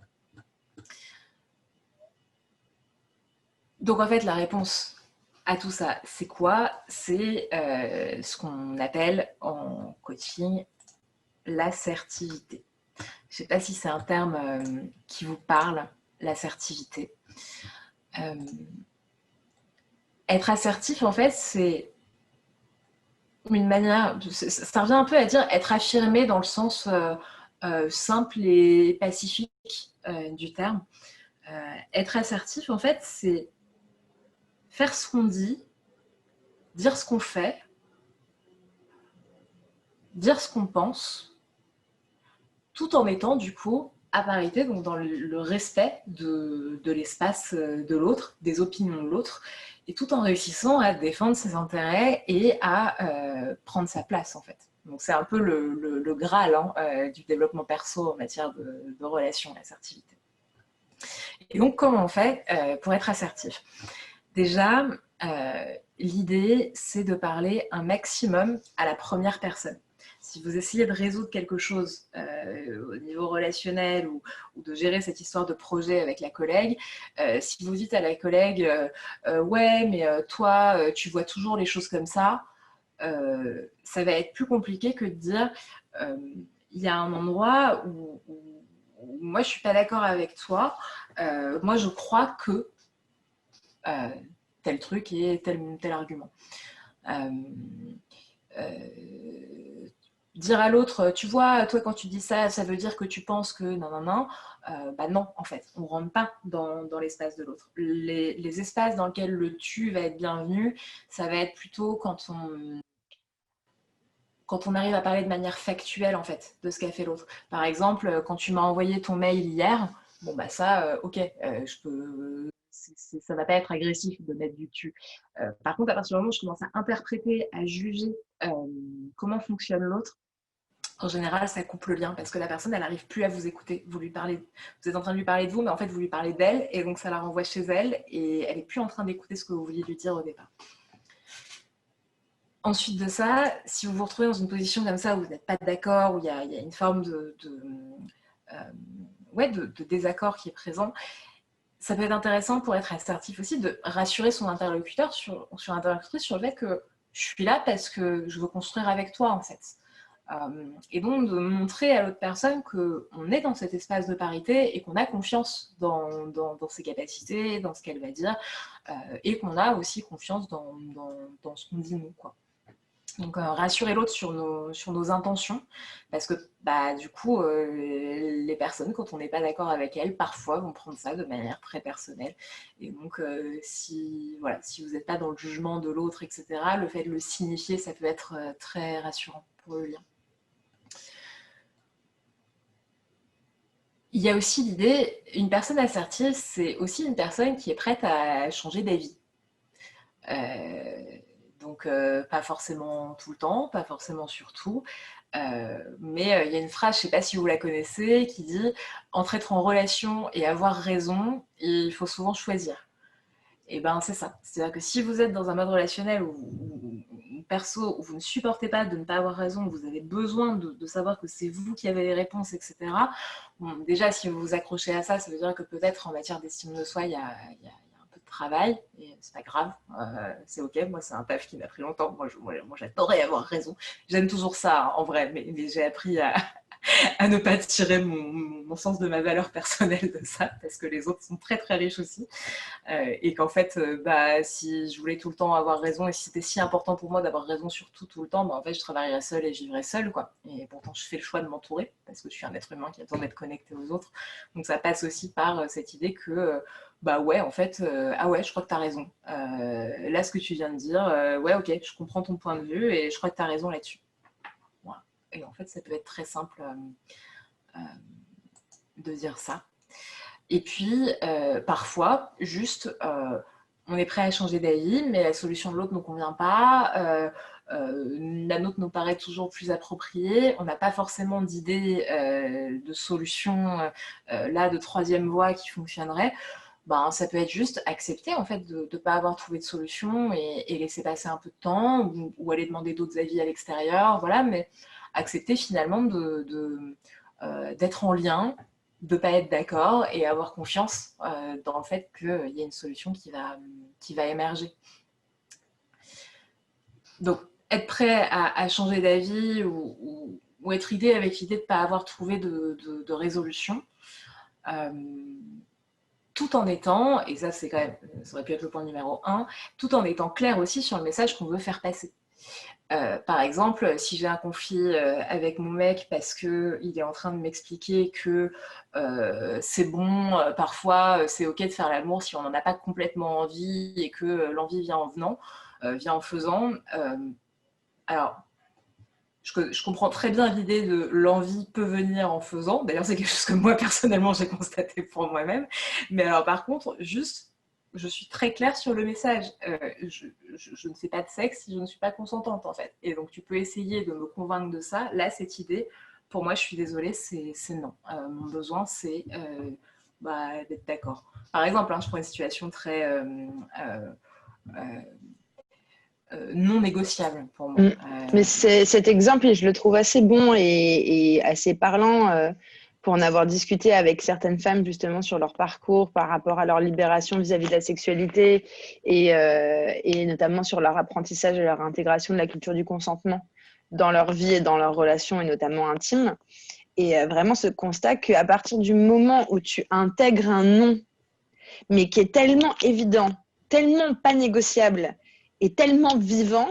Donc en fait, la réponse à tout ça, c'est quoi? C'est ce qu'on appelle en coaching l'assertivité. Je ne sais pas si c'est un terme qui vous parle, l'assertivité. Être assertif, en fait, c'est une manière... Ça revient un peu à dire être affirmé dans le sens simple et pacifique du terme. Être assertif, en fait, c'est faire ce qu'on dit, dire ce qu'on fait, dire ce qu'on pense, tout en étant du coup à parité, donc dans le respect de l'espace de l'autre, des opinions de l'autre, et tout en réussissant à défendre ses intérêts et à prendre sa place en fait. Donc c'est un peu le Graal du développement perso en matière de relations, l'assertivité. Et donc comment on fait pour être assertif? Déjà, l'idée c'est de parler un maximum à la première personne. Si vous essayez de résoudre quelque chose au niveau relationnel ou de gérer cette histoire de projet avec la collègue, si vous dites à la collègue ouais, mais toi, tu vois toujours les choses comme ça, ça va être plus compliqué que de dire il y a un endroit où moi je suis pas d'accord avec toi, moi je crois que tel truc et tel argument. Dire à l'autre, tu vois, toi quand tu dis ça, ça veut dire que tu penses que non, non, en fait, on ne rentre pas dans l'espace de l'autre. Les espaces dans lesquels le tu va être bienvenu, ça va être plutôt quand on arrive à parler de manière factuelle en fait de ce qu'a fait l'autre. Par exemple, quand tu m'as envoyé ton mail hier, bon bah ça, ok, je peux, ça va pas être agressif de mettre du tu. Par contre, à partir du moment où je commence à interpréter, à juger comment fonctionne l'autre, en général, ça coupe le lien parce que la personne, elle n'arrive plus à vous écouter. Vous êtes en train de lui parler de vous, mais en fait, vous lui parlez d'elle et donc ça la renvoie chez elle et elle n'est plus en train d'écouter ce que vous vouliez lui dire au départ. Ensuite de ça, si vous vous retrouvez dans une position comme ça où vous n'êtes pas d'accord, où il y a une forme de désaccord qui est présent, ça peut être intéressant pour être assertif aussi de rassurer son interlocuteur sur l'interlocutrice sur le fait que je suis là parce que je veux construire avec toi en fait. Et donc de montrer à l'autre personne qu'on est dans cet espace de parité et qu'on a confiance dans ses capacités, dans ce qu'elle va dire, et qu'on a aussi confiance dans ce qu'on dit nous, quoi. Donc rassurer l'autre sur nos intentions, parce que du coup, les personnes, quand on n'est pas d'accord avec elles, parfois vont prendre ça de manière très personnelle. Et donc, si vous n'êtes pas dans le jugement de l'autre, etc., le fait de le signifier, ça peut être très rassurant pour le lien. Il y a aussi l'idée, une personne assertive, c'est aussi une personne qui est prête à changer d'avis. Donc, pas forcément tout le temps, pas forcément sur tout. Mais il y a une phrase, je ne sais pas si vous la connaissez, qui dit « Entre être en relation et avoir raison, il faut souvent choisir ». Et ben c'est ça. C'est-à-dire que si vous êtes dans un mode relationnel ou perso, où vous ne supportez pas de ne pas avoir raison, vous avez besoin de savoir que c'est vous qui avez les réponses, etc. Bon, déjà, si vous vous accrochez à ça, ça veut dire que peut-être en matière d'estime de soi, il y a un peu de travail, et c'est pas grave, c'est ok. Moi, c'est un taf qui m'a pris longtemps. Moi, j'adorais avoir raison. J'aime toujours ça, en vrai, mais j'ai appris à ne pas tirer mon sens de ma valeur personnelle de ça, parce que les autres sont très très riches aussi. Et qu'en fait, si je voulais tout le temps avoir raison, et si c'était si important pour moi d'avoir raison sur tout le temps, en fait, je travaillerais seule et je vivrais seule, quoi. Et pourtant, je fais le choix de m'entourer, parce que je suis un être humain qui a besoin d'être connecté aux autres. Donc ça passe aussi par cette idée que, ouais, en fait, ah ouais, je crois que tu as raison. Là, ce que tu viens de dire, ouais, ok, je comprends ton point de vue, et je crois que tu as raison là-dessus. Voilà. Et en fait, ça peut être très simple de dire ça. Et puis, parfois, juste, on est prêt à changer d'avis, mais la solution de l'autre ne convient pas. La nôtre nous paraît toujours plus appropriée. On n'a pas forcément d'idée de solution là, de troisième voie qui fonctionnerait. Ben, ça peut être juste accepter en fait de ne pas avoir trouvé de solution et laisser passer un peu de temps ou aller demander d'autres avis à l'extérieur, voilà, mais accepter finalement d'être en lien, de ne pas être d'accord et avoir confiance dans le fait qu'il y a une solution qui va émerger. Donc, être prêt à changer d'avis ou être idée avec l'idée de ne pas avoir trouvé de résolution, tout en étant, et ça c'est quand même, ça aurait pu être le point numéro 1, tout en étant clair aussi sur le message qu'on veut faire passer. Par exemple, si j'ai un conflit avec mon mec parce qu'il est en train de m'expliquer que c'est bon, parfois c'est ok de faire l'amour si on n'en a pas complètement envie et que l'envie vient en venant, vient en faisant. Alors, je comprends très bien l'idée de l'envie peut venir en faisant. D'ailleurs, c'est quelque chose que moi, personnellement, j'ai constaté pour moi-même. Mais alors, par contre, juste, je suis très claire sur le message. Je ne fais pas de sexe si je ne suis pas consentante, en fait. Et donc, tu peux essayer de me convaincre de ça. Là, cette idée, pour moi, je suis désolée, c'est non. Mon besoin, c'est d'être d'accord. Par exemple, je prends une situation très... non négociable pour moi.
Mais cet exemple, je le trouve assez bon et assez parlant pour en avoir discuté avec certaines femmes justement sur leur parcours par rapport à leur libération vis-à-vis de la sexualité et notamment sur leur apprentissage et leur intégration de la culture du consentement dans leur vie et dans leurs relations et notamment intimes. Et vraiment ce constat qu'à partir du moment où tu intègres un non, mais qui est tellement évident, tellement pas négociable et tellement vivant,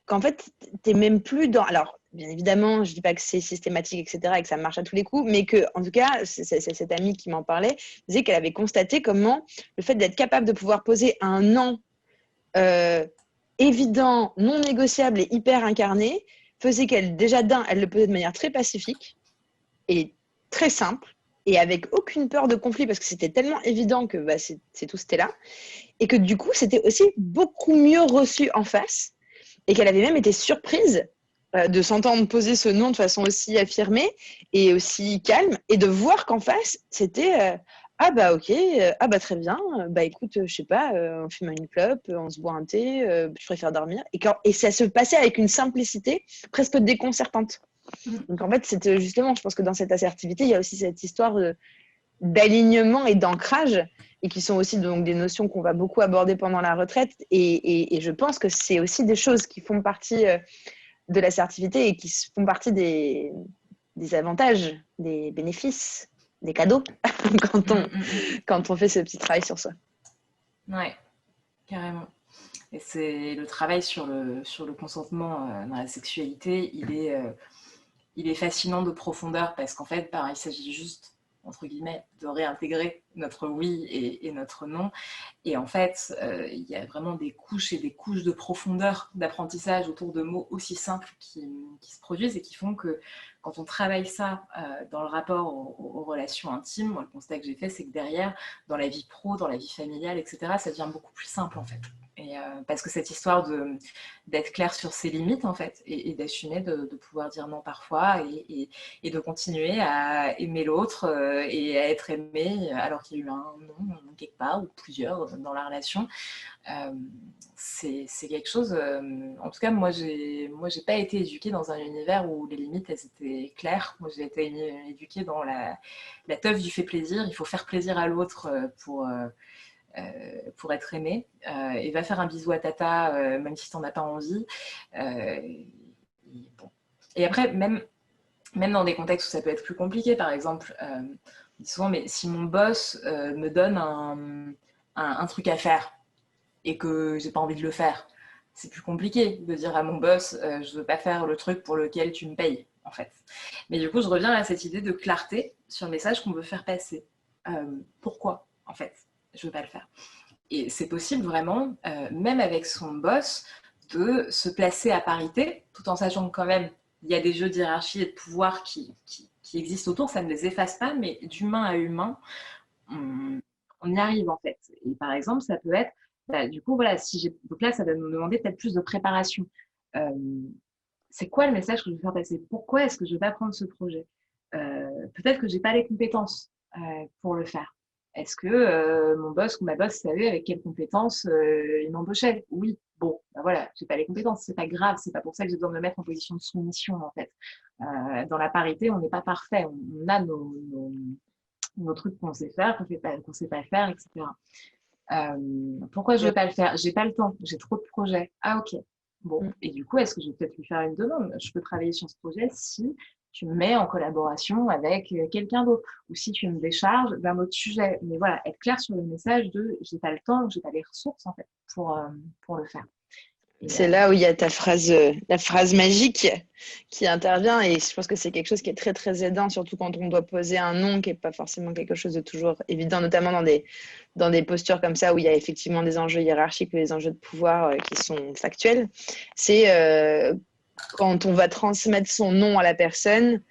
qu'en fait, tu n'es même plus dans... Alors, bien évidemment, je ne dis pas que c'est systématique, etc., et que ça marche à tous les coups, mais que, en tout cas, c'est cette amie qui m'en parlait, disait qu'elle avait constaté comment le fait d'être capable de pouvoir poser un non évident, non négociable et hyper incarné faisait qu'elle, déjà d'un, elle le posait de manière très pacifique et très simple, et avec aucune peur de conflit, parce que c'était tellement évident que c'est tout, c'était là, et que du coup, c'était aussi beaucoup mieux reçu en face, et qu'elle avait même été surprise de s'entendre poser ce nom de façon aussi affirmée et aussi calme, et de voir qu'en face, c'était ah bah ok, ah bah très bien, bah écoute, je sais pas, on fume une clope, on se boit un thé, je préfère dormir. Et ça se passait avec une simplicité presque déconcertante. Donc en fait, c'était justement, je pense que dans cette assertivité, il y a aussi cette histoire d'alignement et d'ancrage, et qui sont aussi donc des notions qu'on va beaucoup aborder pendant la retraite. Et je pense que c'est aussi des choses qui font partie de l'assertivité et qui font partie des avantages, des bénéfices, des cadeaux quand on fait ce petit travail sur soi.
Ouais, carrément. Et c'est le travail sur le consentement dans la sexualité, il est fascinant de profondeur parce qu'en fait, il s'agit juste, entre guillemets, de réintégrer notre oui et notre non. Et en fait, il y a vraiment des couches et des couches de profondeur d'apprentissage autour de mots aussi simples qui se produisent et qui font que quand on travaille ça dans le rapport aux relations intimes, moi, le constat que j'ai fait, c'est que derrière, dans la vie pro, dans la vie familiale, etc., ça devient beaucoup plus simple, en fait. Et parce que cette histoire d'être clair sur ses limites, en fait, et d'assumer de pouvoir dire non parfois et de continuer à aimer l'autre et à être aimé alors qu'il y a eu un non quelque part ou plusieurs dans la relation. C'est quelque chose... en tout cas, moi, j'ai pas été éduquée dans un univers où les limites, elles étaient claires. Moi, j'ai été éduquée dans la teuf du fait plaisir. Il faut faire plaisir à l'autre pour être aimé, et va faire un bisou à tata même si t'en as pas envie. Bon. Et après, même dans des contextes où ça peut être plus compliqué, par exemple, on dit souvent, mais si mon boss me donne un truc à faire et que j'ai pas envie de le faire, c'est plus compliqué de dire à mon boss, je veux pas faire le truc pour lequel tu me payes, en fait. Mais du coup, je reviens à cette idée de clarté sur le message qu'on veut faire passer. Pourquoi, en fait, je veux pas le faire. Et c'est possible vraiment, même avec son boss, de se placer à parité, tout en sachant que quand même, il y a des jeux d'hierarchie et de pouvoir qui existent autour, ça ne les efface pas, mais d'humain à humain, on y arrive en fait. Et par exemple, ça peut être, du coup, voilà, donc là, ça va nous demander peut-être plus de préparation. C'est quoi le message que je veux faire passer? Pourquoi est-ce que je vais pas prendre ce projet? Peut-être que j'ai pas les compétences pour le faire. Est-ce que mon boss ou ma boss savait avec quelles compétences il m'embauchait? Oui. Bon, ben voilà, j'ai pas les compétences, c'est pas grave, c'est pas pour ça que je dois me mettre en position de soumission en fait. Dans la parité, on n'est pas parfait, on a nos trucs qu'on sait faire, qu'on sait pas faire, etc. Pourquoi je vais pas le faire? J'ai pas le temps, j'ai trop de projets. Ah ok. Bon, et du coup, est-ce que je vais peut-être lui faire une demande? Je peux travailler sur ce projet si tu me mets en collaboration avec quelqu'un d'autre ou si tu me décharges d'un autre sujet. Mais voilà, être clair sur le message de j'ai pas le temps, j'ai pas les ressources en fait pour le faire.
C'est là où il y a la phrase magique qui intervient et je pense que c'est quelque chose qui est très très aidant, surtout quand on doit poser un non qui n'est pas forcément quelque chose de toujours évident, notamment dans des postures comme ça où il y a effectivement des enjeux hiérarchiques ou des enjeux de pouvoir qui sont factuels. C'est quand on va transmettre son non à la personne,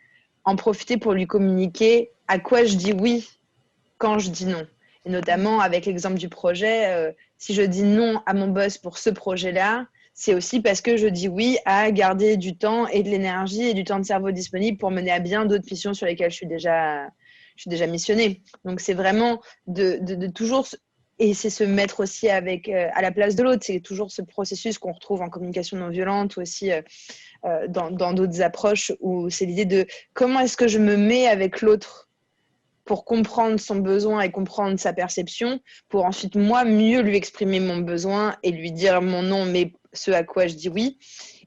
en profiter pour lui communiquer à quoi je dis oui quand je dis non. Et notamment avec l'exemple du projet, si je dis non à mon boss pour ce projet-là, c'est aussi parce que je dis oui à garder du temps et de l'énergie et du temps de cerveau disponible pour mener à bien d'autres missions sur lesquelles je suis déjà missionnée. Donc, c'est vraiment de toujours... Et c'est se mettre aussi à la place de l'autre. C'est toujours ce processus qu'on retrouve en communication non violente ou aussi dans d'autres approches où c'est l'idée de comment est-ce que je me mets avec l'autre pour comprendre son besoin et comprendre sa perception, pour ensuite, moi, mieux lui exprimer mon besoin et lui dire mon non, mais ce à quoi je dis oui.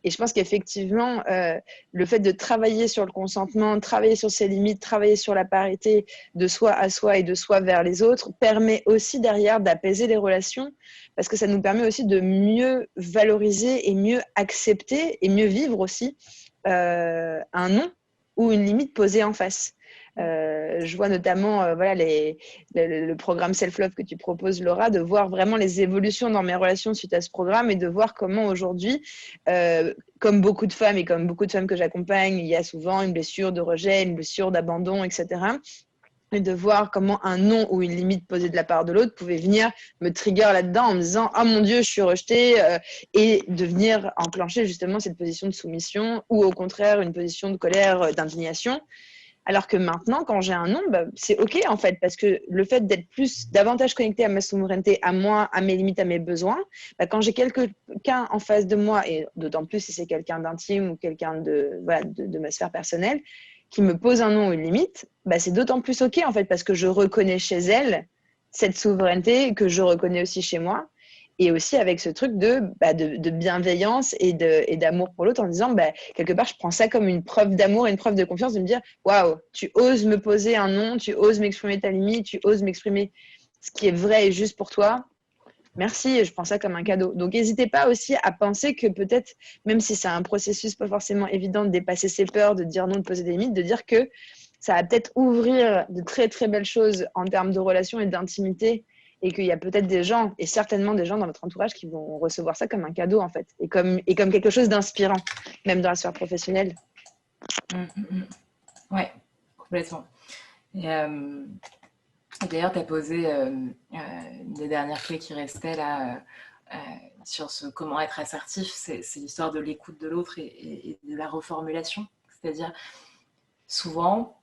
Et je pense qu'effectivement, le fait de travailler sur le consentement, travailler sur ses limites, travailler sur la parité de soi à soi et de soi vers les autres, permet aussi derrière d'apaiser les relations, parce que ça nous permet aussi de mieux valoriser et mieux accepter et mieux vivre aussi un non ou une limite posée en face. Je vois notamment voilà, le programme Self-Love que tu proposes, Laura, de voir vraiment les évolutions dans mes relations suite à ce programme et de voir comment aujourd'hui, comme beaucoup de femmes et comme beaucoup de femmes que j'accompagne, il y a souvent une blessure de rejet, une blessure d'abandon, etc. Et de voir comment un non ou une limite posée de la part de l'autre pouvait venir me trigger là-dedans en me disant « Ah mon Dieu, je suis rejetée » et de venir enclencher justement cette position de soumission ou au contraire une position de colère, d'indignation. Alors que maintenant, quand j'ai un non, c'est OK en fait, parce que le fait d'être davantage connecté à ma souveraineté, à moi, à mes limites, à mes besoins, quand j'ai quelqu'un en face de moi, et d'autant plus si c'est quelqu'un d'intime ou quelqu'un de ma sphère personnelle, qui me pose un non ou une limite, c'est d'autant plus OK en fait, parce que je reconnais chez elle cette souveraineté que je reconnais aussi chez moi. Et aussi avec ce truc de bienveillance et d'amour pour l'autre en disant, quelque part, je prends ça comme une preuve d'amour et une preuve de confiance de me dire, waouh, tu oses me poser un non, tu oses m'exprimer ta limite, tu oses m'exprimer ce qui est vrai et juste pour toi. Merci, je prends ça comme un cadeau. Donc, n'hésitez pas aussi à penser que peut-être, même si c'est un processus pas forcément évident de dépasser ses peurs, de dire non, de poser des limites, de dire que ça va peut-être ouvrir de très, très belles choses en termes de relations et d'intimité. Et qu'il y a peut-être des gens, et certainement des gens dans votre entourage, qui vont recevoir ça comme un cadeau, en fait, et comme quelque chose d'inspirant, même dans la sphère professionnelle.
Ouais, complètement. Et d'ailleurs, tu as posé une des dernières clés qui restaient là sur comment être assertif, c'est l'histoire de l'écoute de l'autre et de la reformulation. C'est-à-dire, souvent,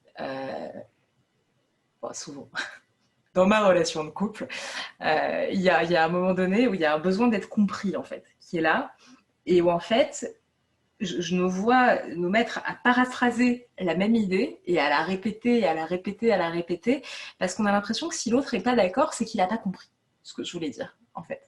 dans ma relation de couple, il y a un moment donné où il y a un besoin d'être compris, en fait, qui est là, et où, en fait, je nous vois nous mettre à paraphraser la même idée et à la répéter, à la répéter, à la répéter, parce qu'on a l'impression que si l'autre n'est pas d'accord, c'est qu'il n'a pas compris ce que je voulais dire, en fait.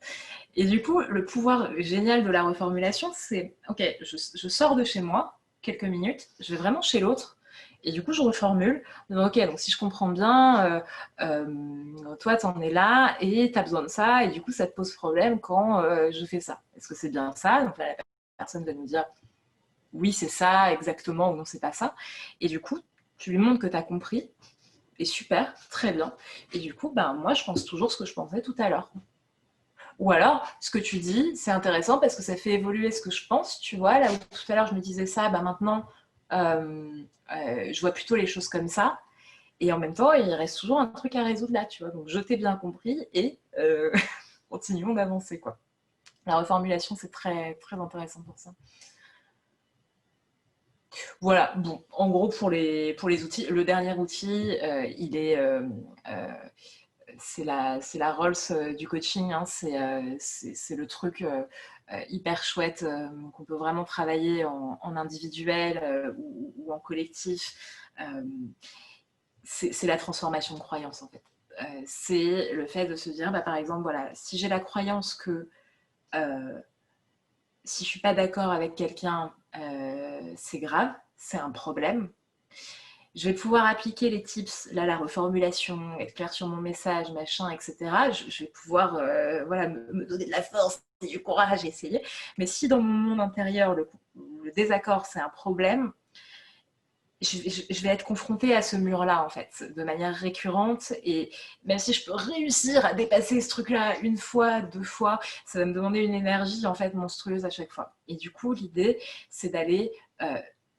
Et du coup, le pouvoir génial de la reformulation, c'est, ok, je sors de chez moi, quelques minutes, je vais vraiment chez l'autre, et du coup, je reformule. Ok, donc si je comprends bien, toi, t'en es là et t'as besoin de ça, et du coup, ça te pose problème quand je fais ça. Est-ce que c'est bien ça? Donc là, la personne va nous dire oui, c'est ça, exactement, ou non, c'est pas ça. Et du coup, tu lui montres que tu as compris, et super, très bien. Et du coup, ben, moi, je pense toujours ce que je pensais tout à l'heure. Ou alors, ce que tu dis, c'est intéressant parce que ça fait évoluer ce que je pense, tu vois. Là où tout à l'heure, je me disais ça, ben maintenant, je vois plutôt les choses comme ça. Et en même temps, il reste toujours un truc à résoudre là, tu vois. Donc, je t'ai bien compris et continuons d'avancer, quoi. La reformulation, c'est très, très intéressant pour ça. Voilà, bon, en gros, pour les outils, le dernier outil, c'est la Rolls du coaching, hein, c'est le truc hyper chouette qu'on peut vraiment travailler en individuel ou en collectif. Euh, c'est la transformation de croyance, en fait. C'est le fait de se dire, bah, par exemple, voilà, si j'ai la croyance que euh, si je suis pas d'accord avec quelqu'un, c'est grave, c'est un problème. Je vais pouvoir appliquer les tips, là, la reformulation, être clair sur mon message, machin, etc. Je vais pouvoir voilà, me donner de la force, du courage, essayer. Mais si dans mon monde intérieur, le désaccord, c'est un problème, je vais être confrontée à ce mur-là, en fait, de manière récurrente. Et même si je peux réussir à dépasser ce truc-là une fois, deux fois, ça va me demander une énergie, en fait, monstrueuse à chaque fois. Et du coup, l'idée, c'est d'aller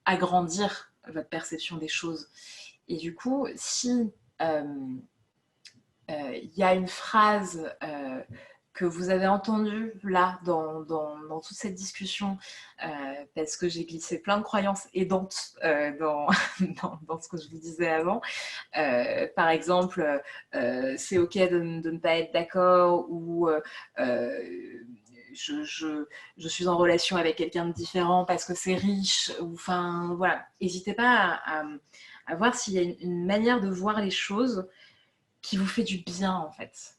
agrandir votre perception des choses. Et du coup, si y a une phrase que vous avez entendue là dans toute cette discussion, parce que j'ai glissé plein de croyances aidantes dans ce que je vous disais avant. Par exemple, c'est ok de ne pas être d'accord ou je suis en relation avec quelqu'un de différent parce que c'est riche. Enfin, voilà. N'hésitez pas à voir s'il y a une manière de voir les choses qui vous fait du bien, en fait.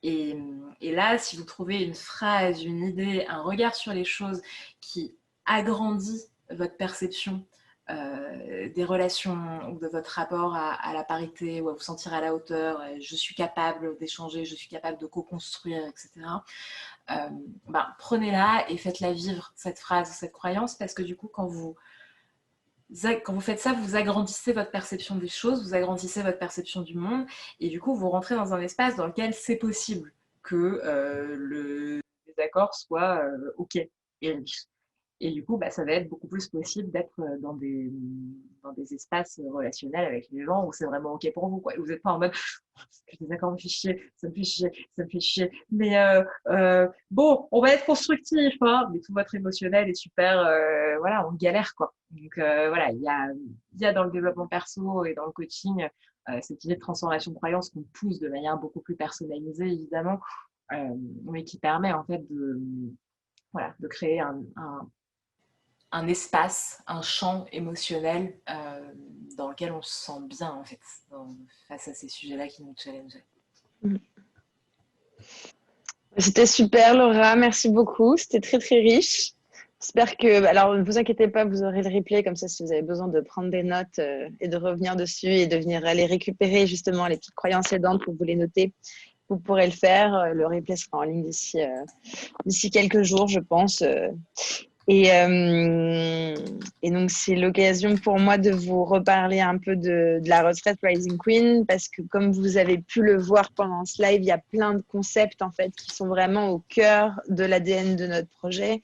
Et là, si vous trouvez une phrase, une idée, un regard sur les choses qui agrandit votre perception des relations ou de votre rapport à la parité ou à vous sentir à la hauteur, je suis capable d'échanger, je suis capable de co-construire, etc. Ben, prenez-la et faites-la vivre, cette phrase, cette croyance, parce que du coup, quand vous faites ça, vous agrandissez votre perception des choses, vous agrandissez votre perception du monde, et du coup, vous rentrez dans un espace dans lequel c'est possible que le désaccord soit OK et riche. Et du coup, bah, ça va être beaucoup plus possible d'être dans des espaces relationnels avec les gens où c'est vraiment OK pour vous, quoi. Et vous n'êtes pas en mode d'accord, me fait chier, ça me fait chier, ça me fait chier. Mais bon, on va être constructif, hein. Mais tout votre émotionnel est super, voilà, on galère, quoi. Donc voilà, il y a dans le développement perso et dans le coaching cette idée de transformation de croyance qu'on pousse de manière beaucoup plus personnalisée, évidemment, mais qui permet en fait voilà, de créer un espace, un champ émotionnel dans lequel on se sent bien, en fait, face à ces sujets-là qui nous challengeaient.
C'était super, Laura. Merci beaucoup. C'était très, très riche. J'espère que, alors ne vous inquiétez pas, vous aurez le replay comme ça si vous avez besoin de prendre des notes et de revenir dessus et de venir aller récupérer justement les petites croyances aidantes pour vous les noter. Vous pourrez le faire. Le replay sera en ligne d'ici quelques jours, je pense. Et donc, c'est l'occasion pour moi de vous reparler un peu de la retraite Rising Queen, parce que comme vous avez pu le voir pendant ce live, il y a plein de concepts en fait qui sont vraiment au cœur de l'ADN de notre projet.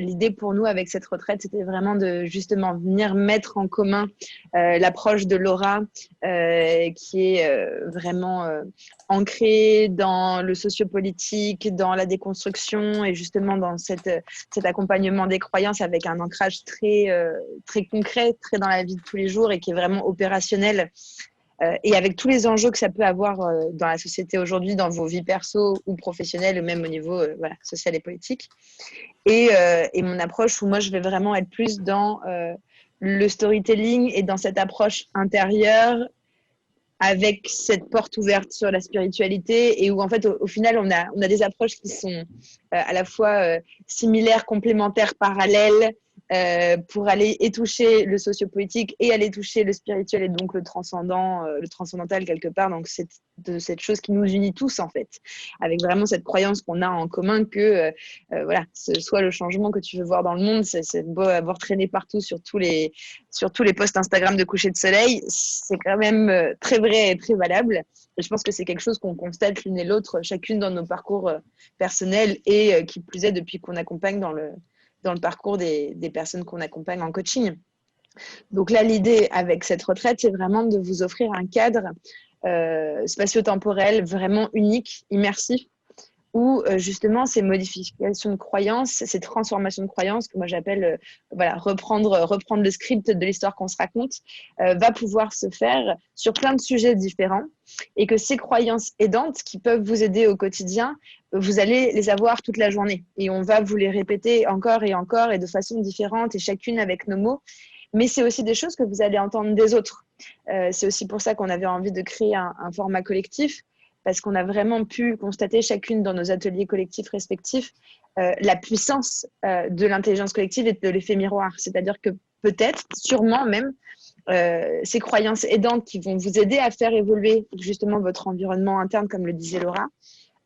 L'idée pour nous avec cette retraite, c'était vraiment de justement venir mettre en commun l'approche de Laura, qui est vraiment ancrée dans le sociopolitique, dans la déconstruction et justement dans cet accompagnement des croyances avec un ancrage très concret, très dans la vie de tous les jours et qui est vraiment opérationnel. Et avec tous les enjeux que ça peut avoir dans la société aujourd'hui, dans vos vies perso ou professionnelles, ou même au niveau voilà, social et politique. Et mon approche où moi, je vais vraiment être plus dans le storytelling et dans cette approche intérieure avec cette porte ouverte sur la spiritualité et où en fait au final on a des approches qui sont à la fois similaires, complémentaires, parallèles pour aller et toucher le sociopolitique et aller toucher le spirituel et donc le transcendant, le transcendantal quelque part. Donc c'est de cette chose qui nous unit tous en fait, avec vraiment cette croyance qu'on a en commun que voilà, ce soit le changement que tu veux voir dans le monde, c'est beau avoir traîné partout sur tous les posts Instagram de coucher de soleil, c'est quand même très vrai et très valable. Et je pense que c'est quelque chose qu'on constate l'une et l'autre, chacune dans nos parcours personnels et qui plus est depuis qu'on accompagne dans le parcours des personnes qu'on accompagne en coaching. Donc là, l'idée avec cette retraite, c'est vraiment de vous offrir un cadre spatio-temporel vraiment unique, immersif, où justement ces modifications de croyances, ces transformations de croyances, que moi j'appelle voilà, reprendre le script de l'histoire qu'on se raconte, va pouvoir se faire sur plein de sujets différents et que ces croyances aidantes qui peuvent vous aider au quotidien, vous allez les avoir toute la journée et on va vous les répéter encore et encore et de façon différente et chacune avec nos mots. Mais c'est aussi des choses que vous allez entendre des autres. C'est aussi pour ça qu'on avait envie de créer un format collectif, parce qu'on a vraiment pu constater chacune dans nos ateliers collectifs respectifs la puissance de l'intelligence collective et de l'effet miroir. C'est-à-dire que peut-être, sûrement même, ces croyances aidantes qui vont vous aider à faire évoluer justement votre environnement interne, comme le disait Laura,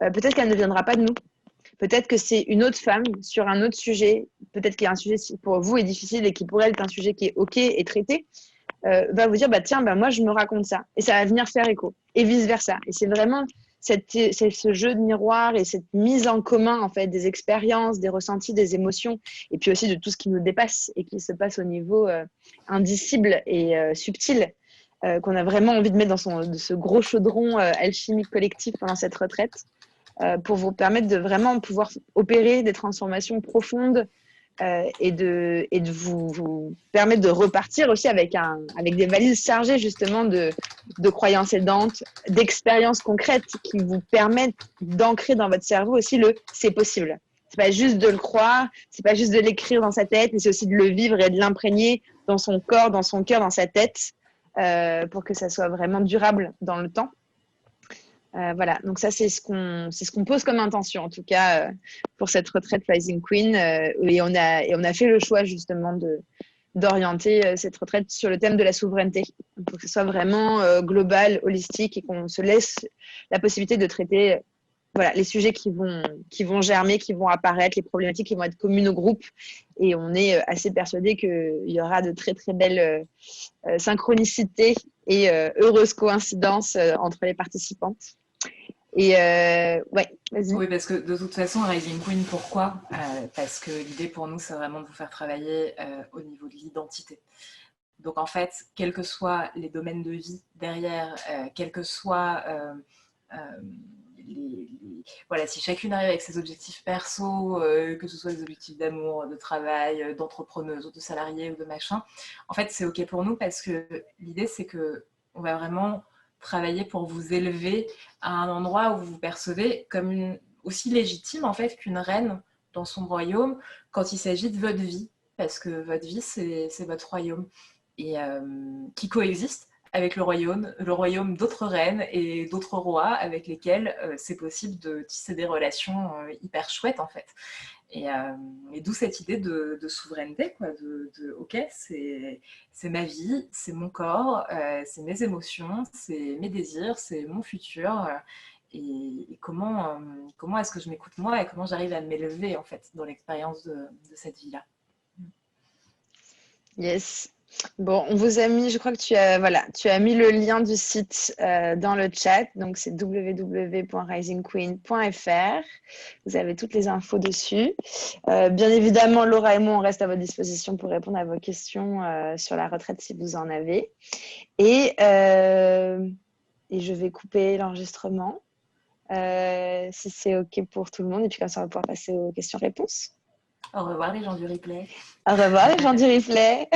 peut-être qu'elle ne viendra pas de nous. Peut-être que c'est une autre femme sur un autre sujet, peut-être qu'il y a un sujet qui pour vous est difficile et qui pour elle est un sujet qui est OK et traité, va vous dire bah, tiens, bah, moi je me raconte ça et ça va venir faire écho et vice-versa. Et c'est vraiment ce jeu de miroir et cette mise en commun en fait, des expériences, des ressentis, des émotions et puis aussi de tout ce qui nous dépasse et qui se passe au niveau indicible et subtil qu'on a vraiment envie de mettre de ce gros chaudron alchimique collectif pendant cette retraite pour vous permettre de vraiment pouvoir opérer des transformations profondes et de vous permettre de repartir aussi avec des valises chargées justement de croyances aidantes, d'expériences concrètes qui vous permettent d'ancrer dans votre cerveau aussi le c'est possible. C'est pas juste de le croire, c'est pas juste de l'écrire dans sa tête, mais c'est aussi de le vivre et de l'imprégner dans son corps, dans son cœur, dans sa tête, pour que ça soit vraiment durable dans le temps. Voilà, donc ça c'est ce qu'on pose comme intention en tout cas pour cette retraite Rising Queen et on a fait le choix justement d'orienter cette retraite sur le thème de la souveraineté pour que ce soit vraiment global, holistique et qu'on se laisse la possibilité de traiter voilà, les sujets qui vont germer, qui vont apparaître, les problématiques qui vont être communes au groupe et on est assez persuadé qu'il y aura de très très belles synchronicités et heureuses coïncidences entre les participantes. Et ouais, vas-y.
Oui, parce que de toute façon, Rising Queen, pourquoi parce que l'idée pour nous, c'est vraiment de vous faire travailler au niveau de l'identité. Donc en fait, quels que soient les domaines de vie derrière, quels que soient voilà, si chacune arrive avec ses objectifs perso, que ce soit des objectifs d'amour, de travail, d'entrepreneuse ou de salarié ou de machin, en fait, c'est OK pour nous parce que l'idée, c'est qu'on va vraiment travailler pour vous élever à un endroit où vous vous percevez comme aussi légitime en fait qu'une reine dans son royaume quand il s'agit de votre vie, parce que votre vie, c'est votre royaume et qui coexiste avec le royaume d'autres reines et d'autres rois avec lesquels c'est possible de tisser des relations hyper chouettes en fait. Et d'où cette idée de souveraineté, quoi, ok, c'est ma vie, c'est mon corps, c'est mes émotions, c'est mes désirs, c'est mon futur. et comment est-ce que je m'écoute moi et comment j'arrive à m'élever en fait dans l'expérience de cette vie-là.
Yes. Bon, on vous a mis, je crois que tu as mis le lien du site dans le chat. Donc, c'est www.risingqueen.fr. Vous avez toutes les infos dessus. Bien évidemment, Laura et moi, on reste à votre disposition pour répondre à vos questions sur la retraite si vous en avez. Et je vais couper l'enregistrement si c'est OK pour tout le monde. Et puis, comme ça, on va pouvoir passer aux questions-réponses.
Au revoir les gens du replay.
Au revoir les gens du replay.